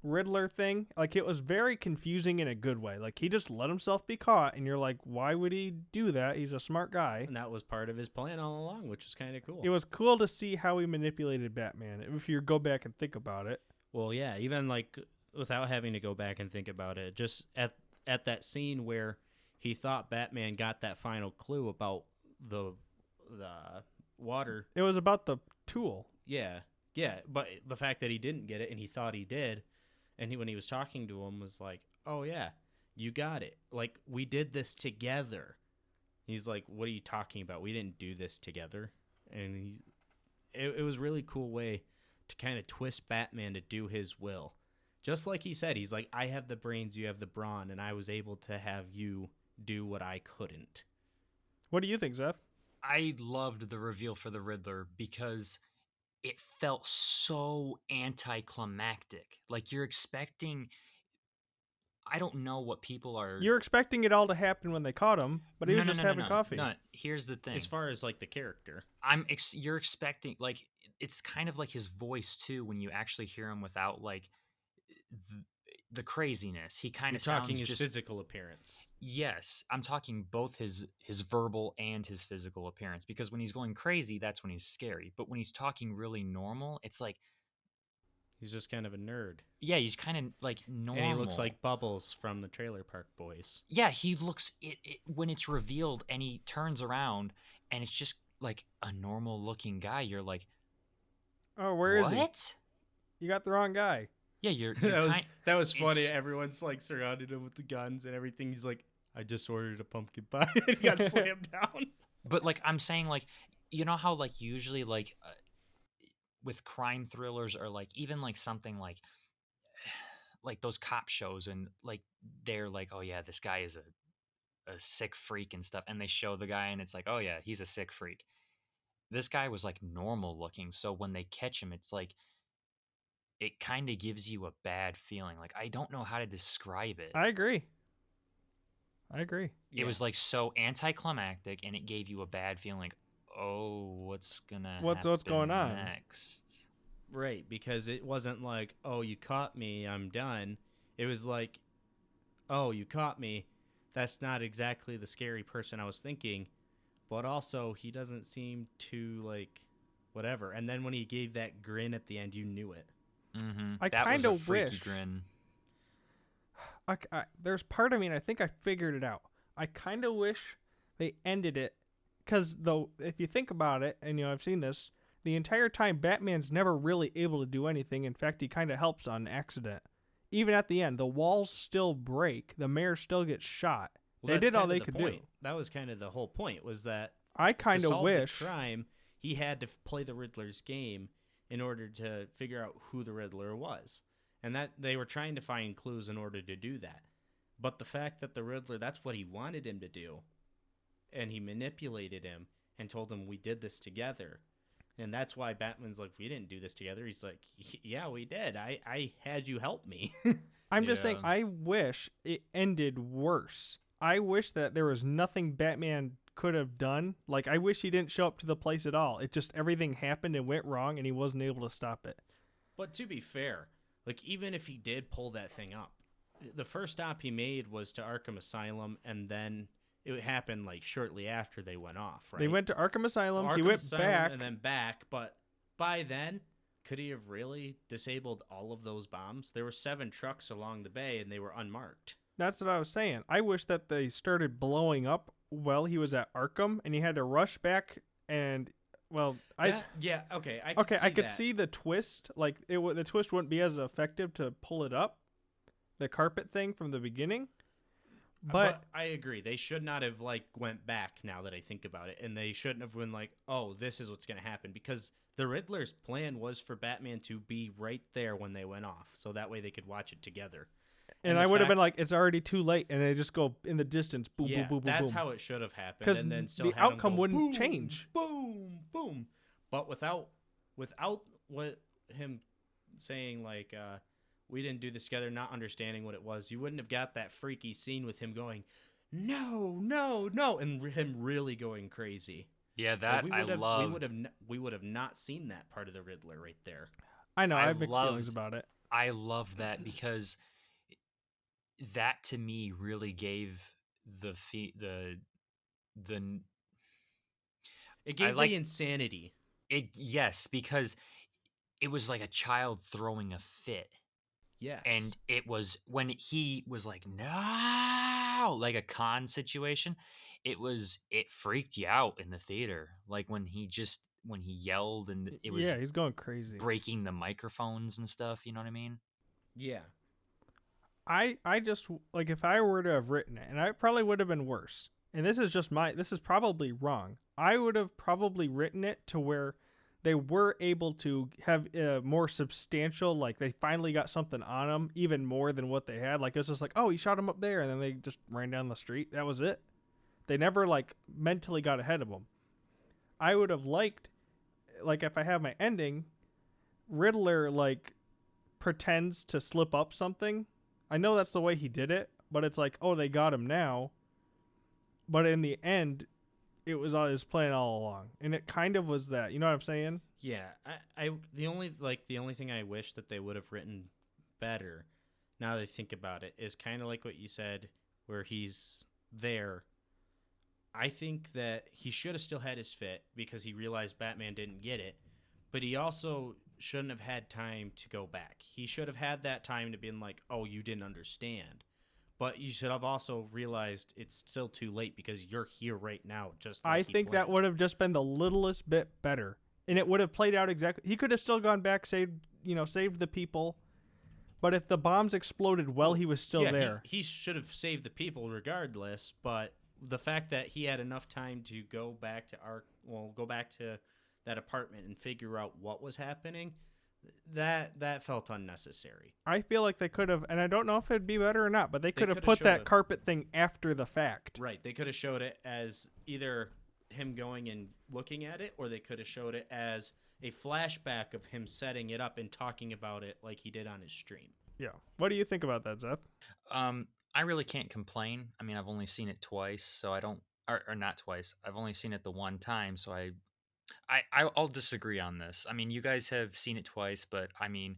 S3: Riddler thing, like, it was very confusing in a good way. Like, he just let himself be caught, and you're like, why would he do that? He's a smart guy.
S4: And that was part of his plan all along, which is kind of cool.
S3: It was cool to see how he manipulated Batman. If you go back and think about it.
S4: Well, yeah, even like without having to go back and think about it, just at that scene where he thought Batman got that final clue about the water.
S3: It was about the tool.
S4: Yeah, but the fact that he didn't get it and he thought he did, and when he was talking to him was like, "Oh yeah, you got it. Like, we did this together." He's like, "What are you talking about? We didn't do this together." And it was a really cool way to kind of twist Batman to do his will. Just like he said, he's like, "I have the brains, you have the brawn, and I was able to have you do what I couldn't."
S3: What do you think, Zeth?
S1: I loved the reveal for the Riddler because it felt so anticlimactic. Like, you're expecting. I don't know what people are.
S3: You're expecting it all to happen when they caught him, but he was just having coffee.
S1: No, here's the thing.
S4: As far as like the character,
S1: You're expecting, like, it's kind of like his voice too when you actually hear him without like the craziness. He kind
S4: you're
S1: of
S4: talking
S1: sounds
S4: his
S1: just.
S4: physical appearance.
S1: Yes, I'm talking both his verbal and his physical appearance, because when he's going crazy, that's when he's scary. But when he's talking really normal, it's like,
S4: He's just kind of a nerd.
S1: yeah, he's kind of like normal.
S4: And he looks like Bubbles from the Trailer Park Boys.
S1: Yeah, he looks when it's revealed and he turns around and it's just like a normal looking guy. You're like,
S3: Oh, where is he?
S1: what?
S3: You got the wrong guy.
S1: Yeah, you're
S4: that was funny.
S1: it's-
S4: Everyone's like surrounded him with the guns and everything. He's like, "I just ordered a pumpkin pie," and he got slammed down.
S1: But like, I'm saying, like, you know how like usually like with crime thrillers or like even like something like those cop shows, and like they're like, oh yeah, this guy is a sick freak and stuff, and they show the guy and it's like, oh yeah, he's a sick freak. This guy was like normal looking, so when they catch him, it's like it kind of gives you a bad feeling. Like, I don't know how to describe it.
S3: I agree.
S1: It was like so anticlimactic, and it gave you a bad feeling. Like, oh, what's
S3: going on
S1: next?
S4: Right, because it wasn't like, oh, you caught me, I'm done. It was like, oh, you caught me. That's not exactly the scary person I was thinking, but also he doesn't seem to like whatever. And then when he gave that grin at the end, you knew it.
S1: Mm-hmm.
S3: I
S1: That was
S3: kind
S1: a
S3: of
S1: freaky
S3: wish.
S1: grin.
S3: There's part of me, and I think I figured it out. I kind of wish they ended it, because though, if you think about it, and I've seen this, the entire time Batman's never really able to do anything. In fact, he kind of helps on accident. Even at the end, the walls still break. The mayor still gets shot.
S4: Well,
S3: they
S4: that's
S3: did all
S4: kinda
S3: they
S4: the
S3: could
S4: point.
S3: do.
S4: That was kind of the whole point, was that
S3: I kind
S4: to
S3: of
S4: solve
S3: wish.
S4: the crime, he had to play the Riddler's game in order to figure out who the Riddler was. And that they were trying to find clues in order to do that. But the fact that the Riddler, that's what he wanted him to do, and he manipulated him and told him, we did this together. And that's why Batman's like, we didn't do this together. He's like, yeah, we did. I had you help me.
S3: I'm just saying,
S1: Yeah.
S3: I wish it ended worse. I wish that there was nothing Batman could have done. Like, I wish he didn't show up to the place at all. It just, everything happened and went wrong, and he wasn't able to stop it.
S4: But to be fair, like, even if he did pull that thing up, the first stop he made was to Arkham Asylum, and then it happened like shortly after they went off, right?
S3: They went to Arkham Asylum. He
S4: Arkham
S3: went
S4: Asylum
S3: back.
S4: and then back, but by then, could he have really disabled all of those bombs? There were 7 trucks along the bay, and they were unmarked.
S3: That's what I was saying. I wish that they started blowing up while he was at Arkham, and he had to rush back. And I could see the twist. Like, the twist wouldn't be as effective to pull it up, the carpet thing from the beginning. But
S4: I agree. They should not have like went back, now that I think about it, and they shouldn't have been like, oh, this is what's going to happen, because the Riddler's plan was for Batman to be right there when they went off, so that way they could watch it together.
S3: And I would have been like, it's already too late, and they just go in the distance, boom, boom, boom, boom,
S4: that's
S3: boom.
S4: how it should have happened.
S3: Because
S4: and then still
S3: the
S4: had 'em
S3: outcome
S4: go,
S3: wouldn't
S4: boom,
S3: change.
S4: Boom, boom. But without what him saying, like, we didn't do this together, not understanding what it was, you wouldn't have got that freaky scene with him going, no, no, no, and him really going crazy.
S1: Yeah, that I loved.
S4: We would have not seen that part of the Riddler right there.
S3: I know. I
S1: I
S3: have mixed feelings
S1: loved-
S3: about it.
S1: I loved that, because that to me really gave the
S4: It gave
S1: like-
S4: the insanity.
S1: yes, because it was like a child throwing a fit.
S4: Yes.
S1: And it was when he was like, no, like a con situation, it freaked you out in the theater. Like when he yelled, and it was
S3: he's going crazy.
S1: breaking the microphones and stuff, you know what I mean?
S4: Yeah.
S3: I just, like, if I were to have written it, and I probably would have been worse, and this is probably wrong, I would have probably written it to where they were able to have a more substantial, like, they finally got something on him, even more than what they had. Like, it was just like, oh, he shot him up there, and then they just ran down the street. That was it. They never, like, mentally got ahead of him. I would have liked, like, if I have my ending, Riddler, like, pretends to slip up something. I know that's the way he did it, but it's like, oh, they got him now. But in the end, it was his plan all along, and it kind of was that. You know what I'm saying?
S4: Yeah. The only thing I wish that they would have written better, now that I think about it, is kind of like what you said, where he's there. I think that he should have still had his fit because he realized Batman didn't get it, but he also shouldn't have had time to go back. He should have had that time to be like, oh, you didn't understand. But you should have also realized it's still too late because you're here right now. Just like
S3: I think that would have just been the littlest bit better, and it would have played out exactly. He could have still gone back, saved the people, but if the bombs exploded while he was still there,
S4: he should have saved the people regardless. But the fact that he had enough time to go back to that apartment and figure out what was happening, that felt unnecessary.
S3: I feel like they could have, and I don't know if it'd be better or not, but they could have
S4: could have
S3: put
S4: showed
S3: that
S4: it.
S3: carpet thing after the fact.
S4: Right. They could have showed it as either him going and looking at it, or they could have showed it as a flashback of him setting it up and talking about it like he did on his stream.
S3: Yeah. What do you think about that, Zeth?
S1: I really can't complain. I mean, I've only seen it twice, so I don't, or not twice. I've only seen it the one time, so I'll disagree on this. I mean, you guys have seen it twice, but I mean,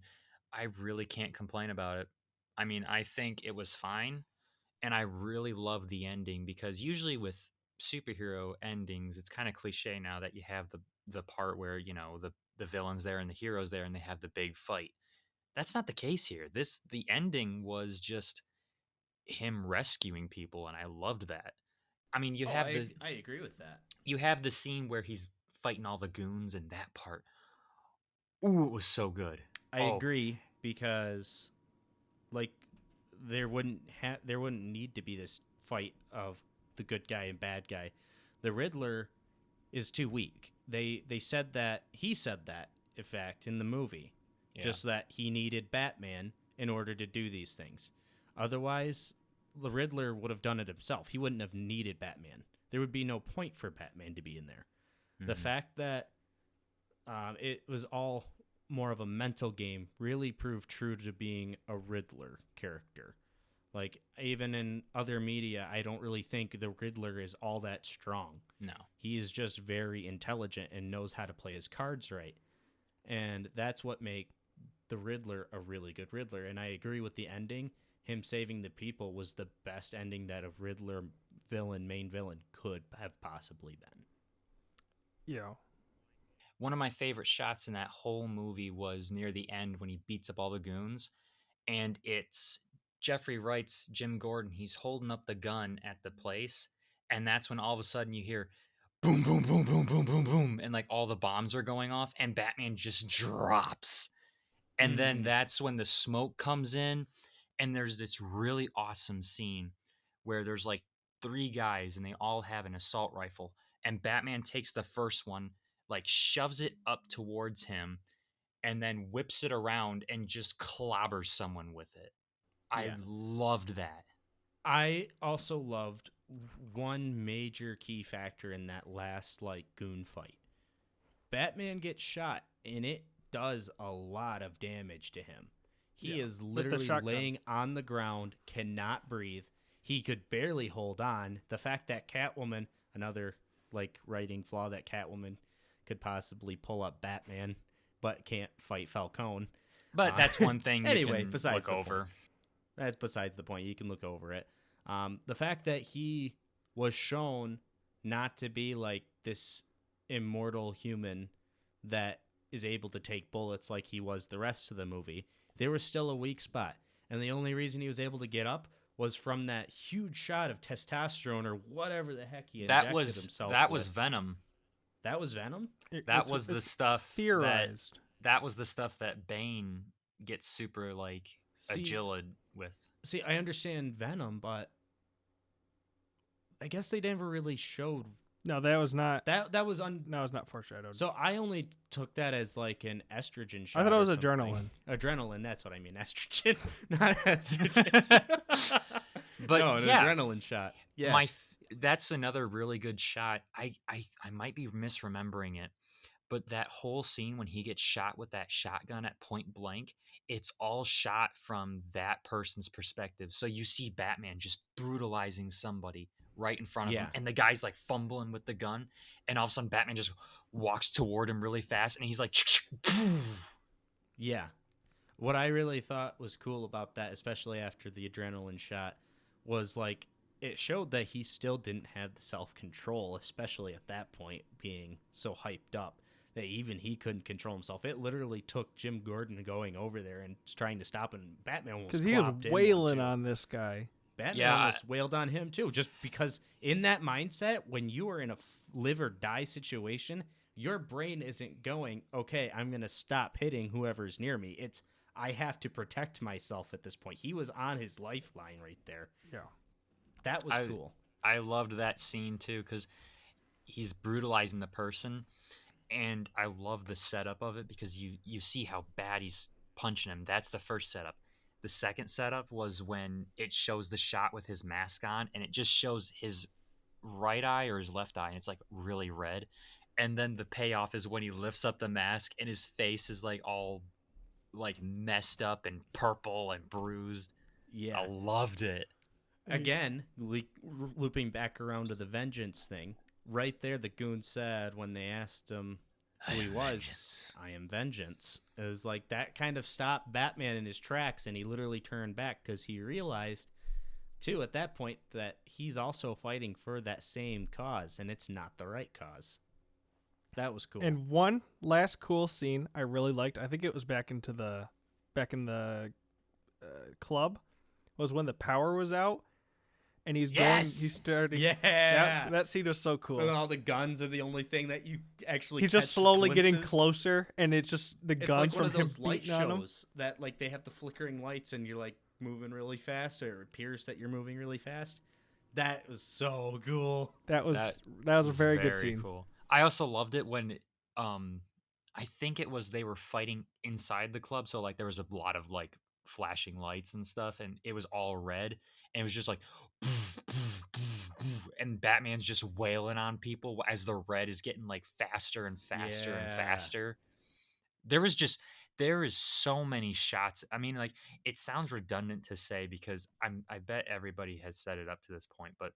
S1: I really can't complain about it. I mean, I think it was fine, and I really love the ending because usually with superhero endings, it's kind of cliche now that you have the part where the villain's there and the hero's there and they have the big fight. That's not the case here. The ending was just him rescuing people, and I loved that. I mean,
S4: I agree with that.
S1: you have the scene where he's fighting all the goons, and that part, ooh, it was so good.
S4: I agree because, like, there wouldn't need to be this fight of the good guy and bad guy. The Riddler is too weak. He said that, in fact, in the movie, just that he needed Batman in order to do these things. Otherwise, the Riddler would have done it himself. He wouldn't have needed Batman. There would be no point for Batman to be in there. Mm-hmm. The fact that it was all more of a mental game really proved true to being a Riddler character. Like, even in other media, I don't really think the Riddler is all that strong.
S1: No.
S4: He is just very intelligent and knows how to play his cards right. And that's what makes the Riddler a really good Riddler. And I agree with the ending. Him saving the people was the best ending that a Riddler main villain could have possibly been.
S3: Yeah.
S1: One of my favorite shots in that whole movie was near the end when he beats up all the goons. And it's Jeffrey Wright's Jim Gordon. He's holding up the gun at the place. And that's when all of a sudden you hear boom, boom, boom, boom, boom, boom, boom. And like all the bombs are going off. And Batman just drops. And then that's when the smoke comes in. And there's this really awesome scene where there's like 3 guys and they all have an assault rifle. And Batman takes the first one, like shoves it up towards him, and then whips it around and just clobbers someone with it. I loved that.
S4: I also loved one major key factor in that last like goon fight. Batman gets shot and it does a lot of damage to him. He is literally laying on the ground, cannot breathe. He could barely hold on. The fact that Catwoman, another like writing flaw, that Catwoman could possibly pull up Batman, but can't fight Falcone.
S1: But that's one thing you
S4: anyway,
S1: can
S4: besides
S1: look over.
S4: That's besides the point. You can look over it. The fact that he was shown not to be like this immortal human that is able to take bullets like he was the rest of the movie, there was still a weak spot. And the only reason he was able to get up was from that huge shot of testosterone or whatever the heck he injected himself
S1: That
S4: with.
S1: was Venom.
S4: That was Venom?
S1: That was the stuff
S3: theorized.
S1: That was the stuff that Bane gets super like agiled with.
S4: See, I understand Venom, but I guess they never really showed.
S3: No, that was not.
S4: That was
S3: No, it's not foreshadowed.
S4: So I only took that as like an estrogen shot.
S3: I thought it was
S4: or something.
S3: adrenaline.
S4: Adrenaline, that's what I mean. Estrogen, not estrogen.
S1: But
S4: no, an adrenaline shot. Yeah.
S1: That's another really good shot. I might be misremembering it, but that whole scene when he gets shot with that shotgun at point blank, it's all shot from that person's perspective. So you see Batman just brutalizing somebody right in front of him, and the guy's like fumbling with the gun, and all of a sudden Batman just walks toward him really fast, and he's like,
S4: yeah. What I really thought was cool about that, especially after the adrenaline shot, was like it showed that he still didn't have the self-control, especially at that point, being so hyped up that even he couldn't control himself. It literally took Jim Gordon going over there and trying to stop him. Batman almost
S3: because he was wailing on this guy.
S4: Batman almost wailed on him too, just because in that mindset, when you are in a live or die situation, your brain isn't going, okay, I'm going to stop hitting whoever's near me. It's, I have to protect myself at this point. He was on his lifeline right there.
S3: Yeah.
S4: That was cool.
S1: I loved that scene too, because he's brutalizing the person, and I love the setup of it because you see how bad he's punching him. That's the first setup. The second setup was when it shows the shot with his mask on, and it just shows his right eye or his left eye, and it's like really red. And then the payoff is when he lifts up the mask and his face is like all like messed up and purple and bruised.
S4: Yeah.
S1: I loved it.
S4: Again, looping back around to the vengeance thing. Right there, the goon said when they asked him who he was, I am vengeance. It was like that kind of stopped Batman in his tracks, and he literally turned back because he realized, too, at that point, that he's also fighting for that same cause, and it's not the right cause. That was cool.
S3: And one last cool scene I really liked, I think it was back in the club, was when the power was out. And he's starting.
S4: Yeah,
S3: that scene was so cool.
S4: And all the guns are the only thing that you actually.
S3: He's
S4: catch
S3: just slowly getting
S4: glimpses.
S3: closer, and it's just the
S4: It's
S3: guns
S4: like one
S3: from
S4: of those
S3: him
S4: light
S3: beating on him.
S4: shows that like they have the flickering lights, and you're like moving really fast, or it appears that you're moving really fast. That was so cool.
S3: That was a very good scene.
S1: Cool. I also loved it when, I think it was they were fighting inside the club, so like there was a lot of like flashing lights and stuff, and it was all red, and it was just like. And Batman's just wailing on people as the red is getting like faster and faster and faster. There is so many shots. I mean, like, it sounds redundant to say because I bet everybody has said it up to this point, but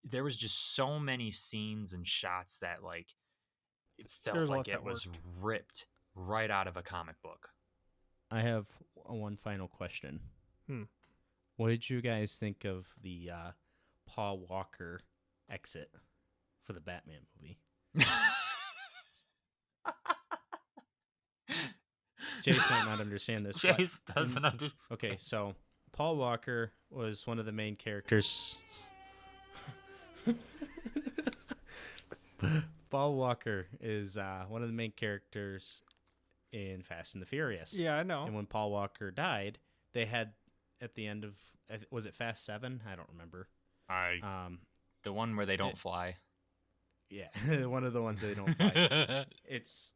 S1: there was just so many scenes and shots that like it felt like it was ripped right out of a comic book.
S4: I have one final question. What did you guys think of the Paul Walker exit for the Batman movie? Jace might not understand this.
S1: Jace doesn't understand.
S4: Okay, so Paul Walker was one of the main characters. Paul Walker is one of the main characters in Fast and the Furious.
S3: Yeah, I know.
S4: And when Paul Walker died, they had at the end of, was it Fast 7? I don't remember.
S1: The one where they don't fly.
S4: Yeah, one of the ones they don't fly. It's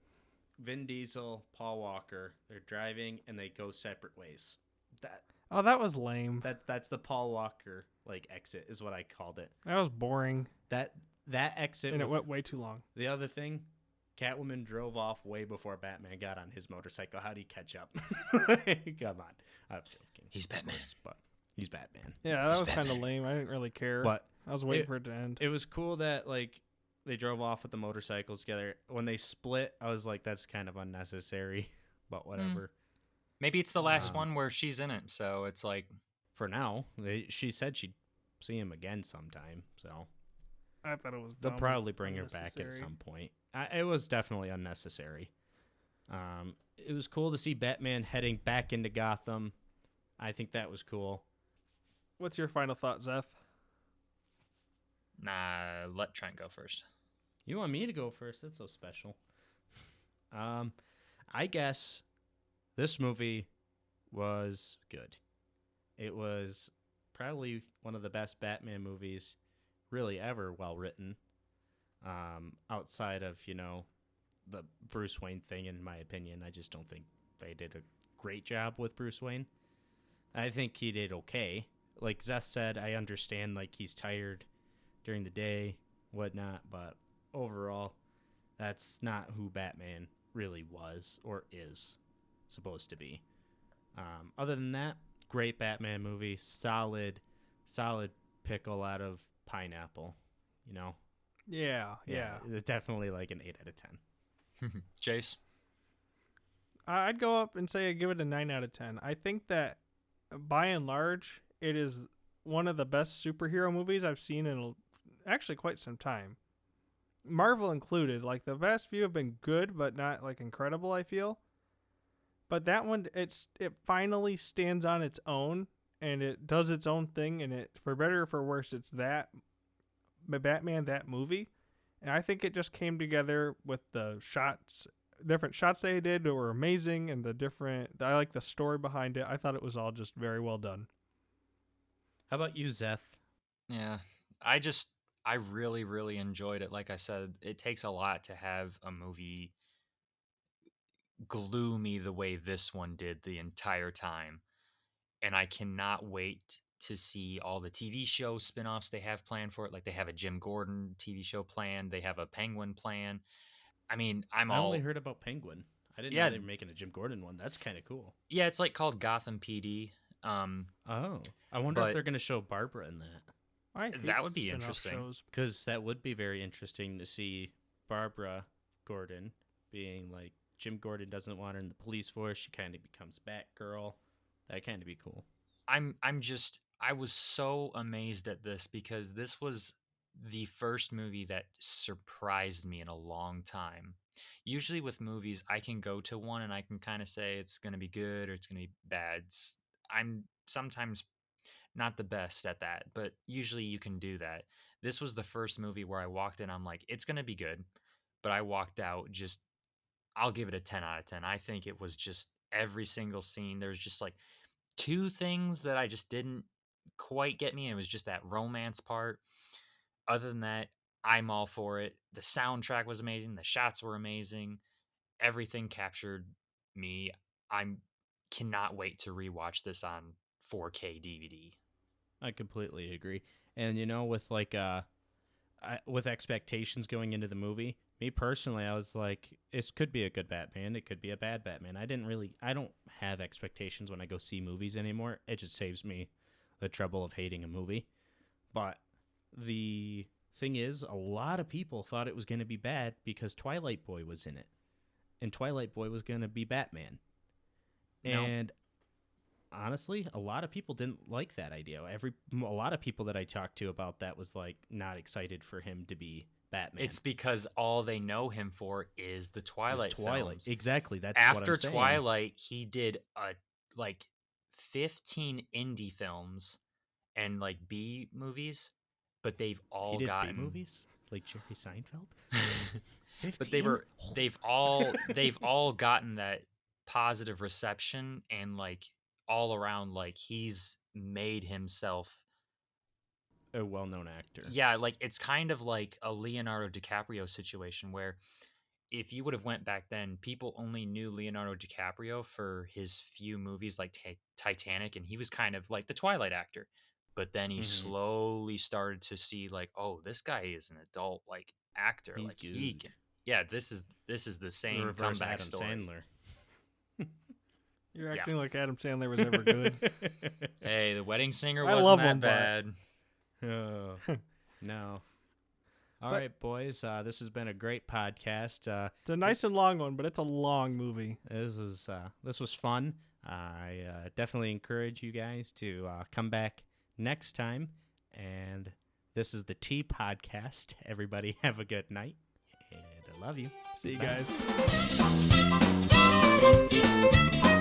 S4: Vin Diesel, Paul Walker. They're driving and they go separate ways.
S3: That was lame.
S4: That's the Paul Walker like exit is what I called it.
S3: That was boring.
S4: That exit,
S3: and it went way too long.
S4: The other thing, Catwoman drove off way before Batman got on his motorcycle. How'd he catch up? Come on, I'm joking.
S1: He's Batman,
S4: but he's Batman.
S3: Yeah, that was kind of lame. I didn't really care.
S4: But
S3: I was waiting for it to end.
S4: It was cool that like they drove off with the motorcycles together. When they split, I was like, that's kind of unnecessary. But whatever.
S1: Maybe it's the last one where she's in it, so it's like
S4: for now. She said she'd see him again sometime. So
S3: I thought it was.
S4: They'll probably bring her back at some point. It was definitely unnecessary. It was cool to see Batman heading back into Gotham. I think that was cool.
S3: What's your final thought, Zeth?
S1: Nah, let Trent go first.
S4: You want me to go first? That's so special. I guess this movie was good. It was probably one of the best Batman movies really ever, well written. Outside of, the Bruce Wayne thing, in my opinion, I just don't think they did a great job with Bruce Wayne. I think he did okay. Like Zeth said, I understand like he's tired during the day, whatnot, but overall, that's not who Batman really was or is supposed to be. Other than that, great Batman movie, solid pickle out of pineapple,
S3: Yeah.
S4: It's definitely like an 8 out of 10.
S1: Jace?
S3: I'd go up and say I'd give it a 9 out of 10. I think that by and large, it is one of the best superhero movies I've seen in actually quite some time. Marvel included. Like, the past few have been good, but not like incredible, I feel. But that one, it finally stands on its own, and it does its own thing, and it, for better or for worse, it's that Batman, that movie. And I think it just came together with the different shots they did that were amazing, and I like the story behind it. I thought it was all just very well done.
S4: How about you, Zeth?
S1: Yeah, I really, really enjoyed it. Like I said, it takes a lot to have a movie glue me the way this one did the entire time. And I cannot wait to see all the TV show spin-offs they have planned for it. Like they have a Jim Gordon TV show planned. They have a Penguin plan. I mean,
S4: I only heard about Penguin. I didn't know they were making a Jim Gordon one. That's kind of cool.
S1: Yeah, it's like called Gotham PD.
S4: Oh, I wonder if they're going to show Barbara in that.
S1: That would be interesting.
S4: Because that would be very interesting to see Barbara Gordon being like, Jim Gordon doesn't want her in the police force. She kind of becomes Batgirl. That kind of be cool.
S1: I was so amazed at this because this was the first movie that surprised me in a long time. Usually with movies, I can go to one and I can kind of say it's going to be good or it's going to be bad. I'm sometimes not the best at that, but usually you can do that. This was the first movie where I walked in, I'm like, it's going to be good. But I walked out I'll give it a 10 out of 10. I think it was just every single scene. There's just like 2 things that I just didn't quite get me. And it was just that romance part. Other than that, I'm all for it. The soundtrack was amazing. The shots were amazing. Everything captured me. I cannot wait to rewatch this on 4K DVD.
S4: I completely agree. And with with expectations going into the movie, me personally, I was like, this could be a good Batman. It could be a bad Batman. I don't have expectations when I go see movies anymore. It just saves me the trouble of hating a movie. But the thing is, a lot of people thought it was going to be bad because Twilight Boy was in it. And Twilight Boy was going to be Batman.
S1: No.
S4: And honestly, a lot of people didn't like that idea. A lot of people that I talked to about that was like not excited for him to be Batman.
S1: It's because all they know him for is the Twilight films.
S4: Exactly. That's
S1: after
S4: what I'm saying.
S1: Twilight, he did 15 indie films and like B movies, but they've all
S4: he did
S1: gotten
S4: B movies like Jerry Seinfeld.
S1: but they've all gotten that positive reception and like all around like he's made himself
S4: a well-known actor.
S1: Yeah, like it's kind of like a Leonardo DiCaprio situation where if you would have went back then, people only knew Leonardo DiCaprio for his few movies like Titanic, and he was kind of like the Twilight actor. But then he slowly started to see like, oh, this guy is an adult like actor.
S4: He's
S1: like
S4: good.
S1: he can, yeah, this is the same
S4: Reverse
S1: comeback
S4: Adam
S1: story.
S4: Sandler.
S3: You're acting like Adam Sandler was ever good.
S1: Hey, The Wedding Singer
S3: I
S1: wasn't
S3: love
S1: that
S3: him, but-
S1: bad.
S4: Oh, no. All right, boys. This has been a great podcast.
S3: It's a nice and long one, but it's a long movie.
S4: This was fun. I definitely encourage you guys to come back next time. And this is the T Podcast. Everybody have a good night, and I love you.
S3: See you
S4: Bye.
S3: guys.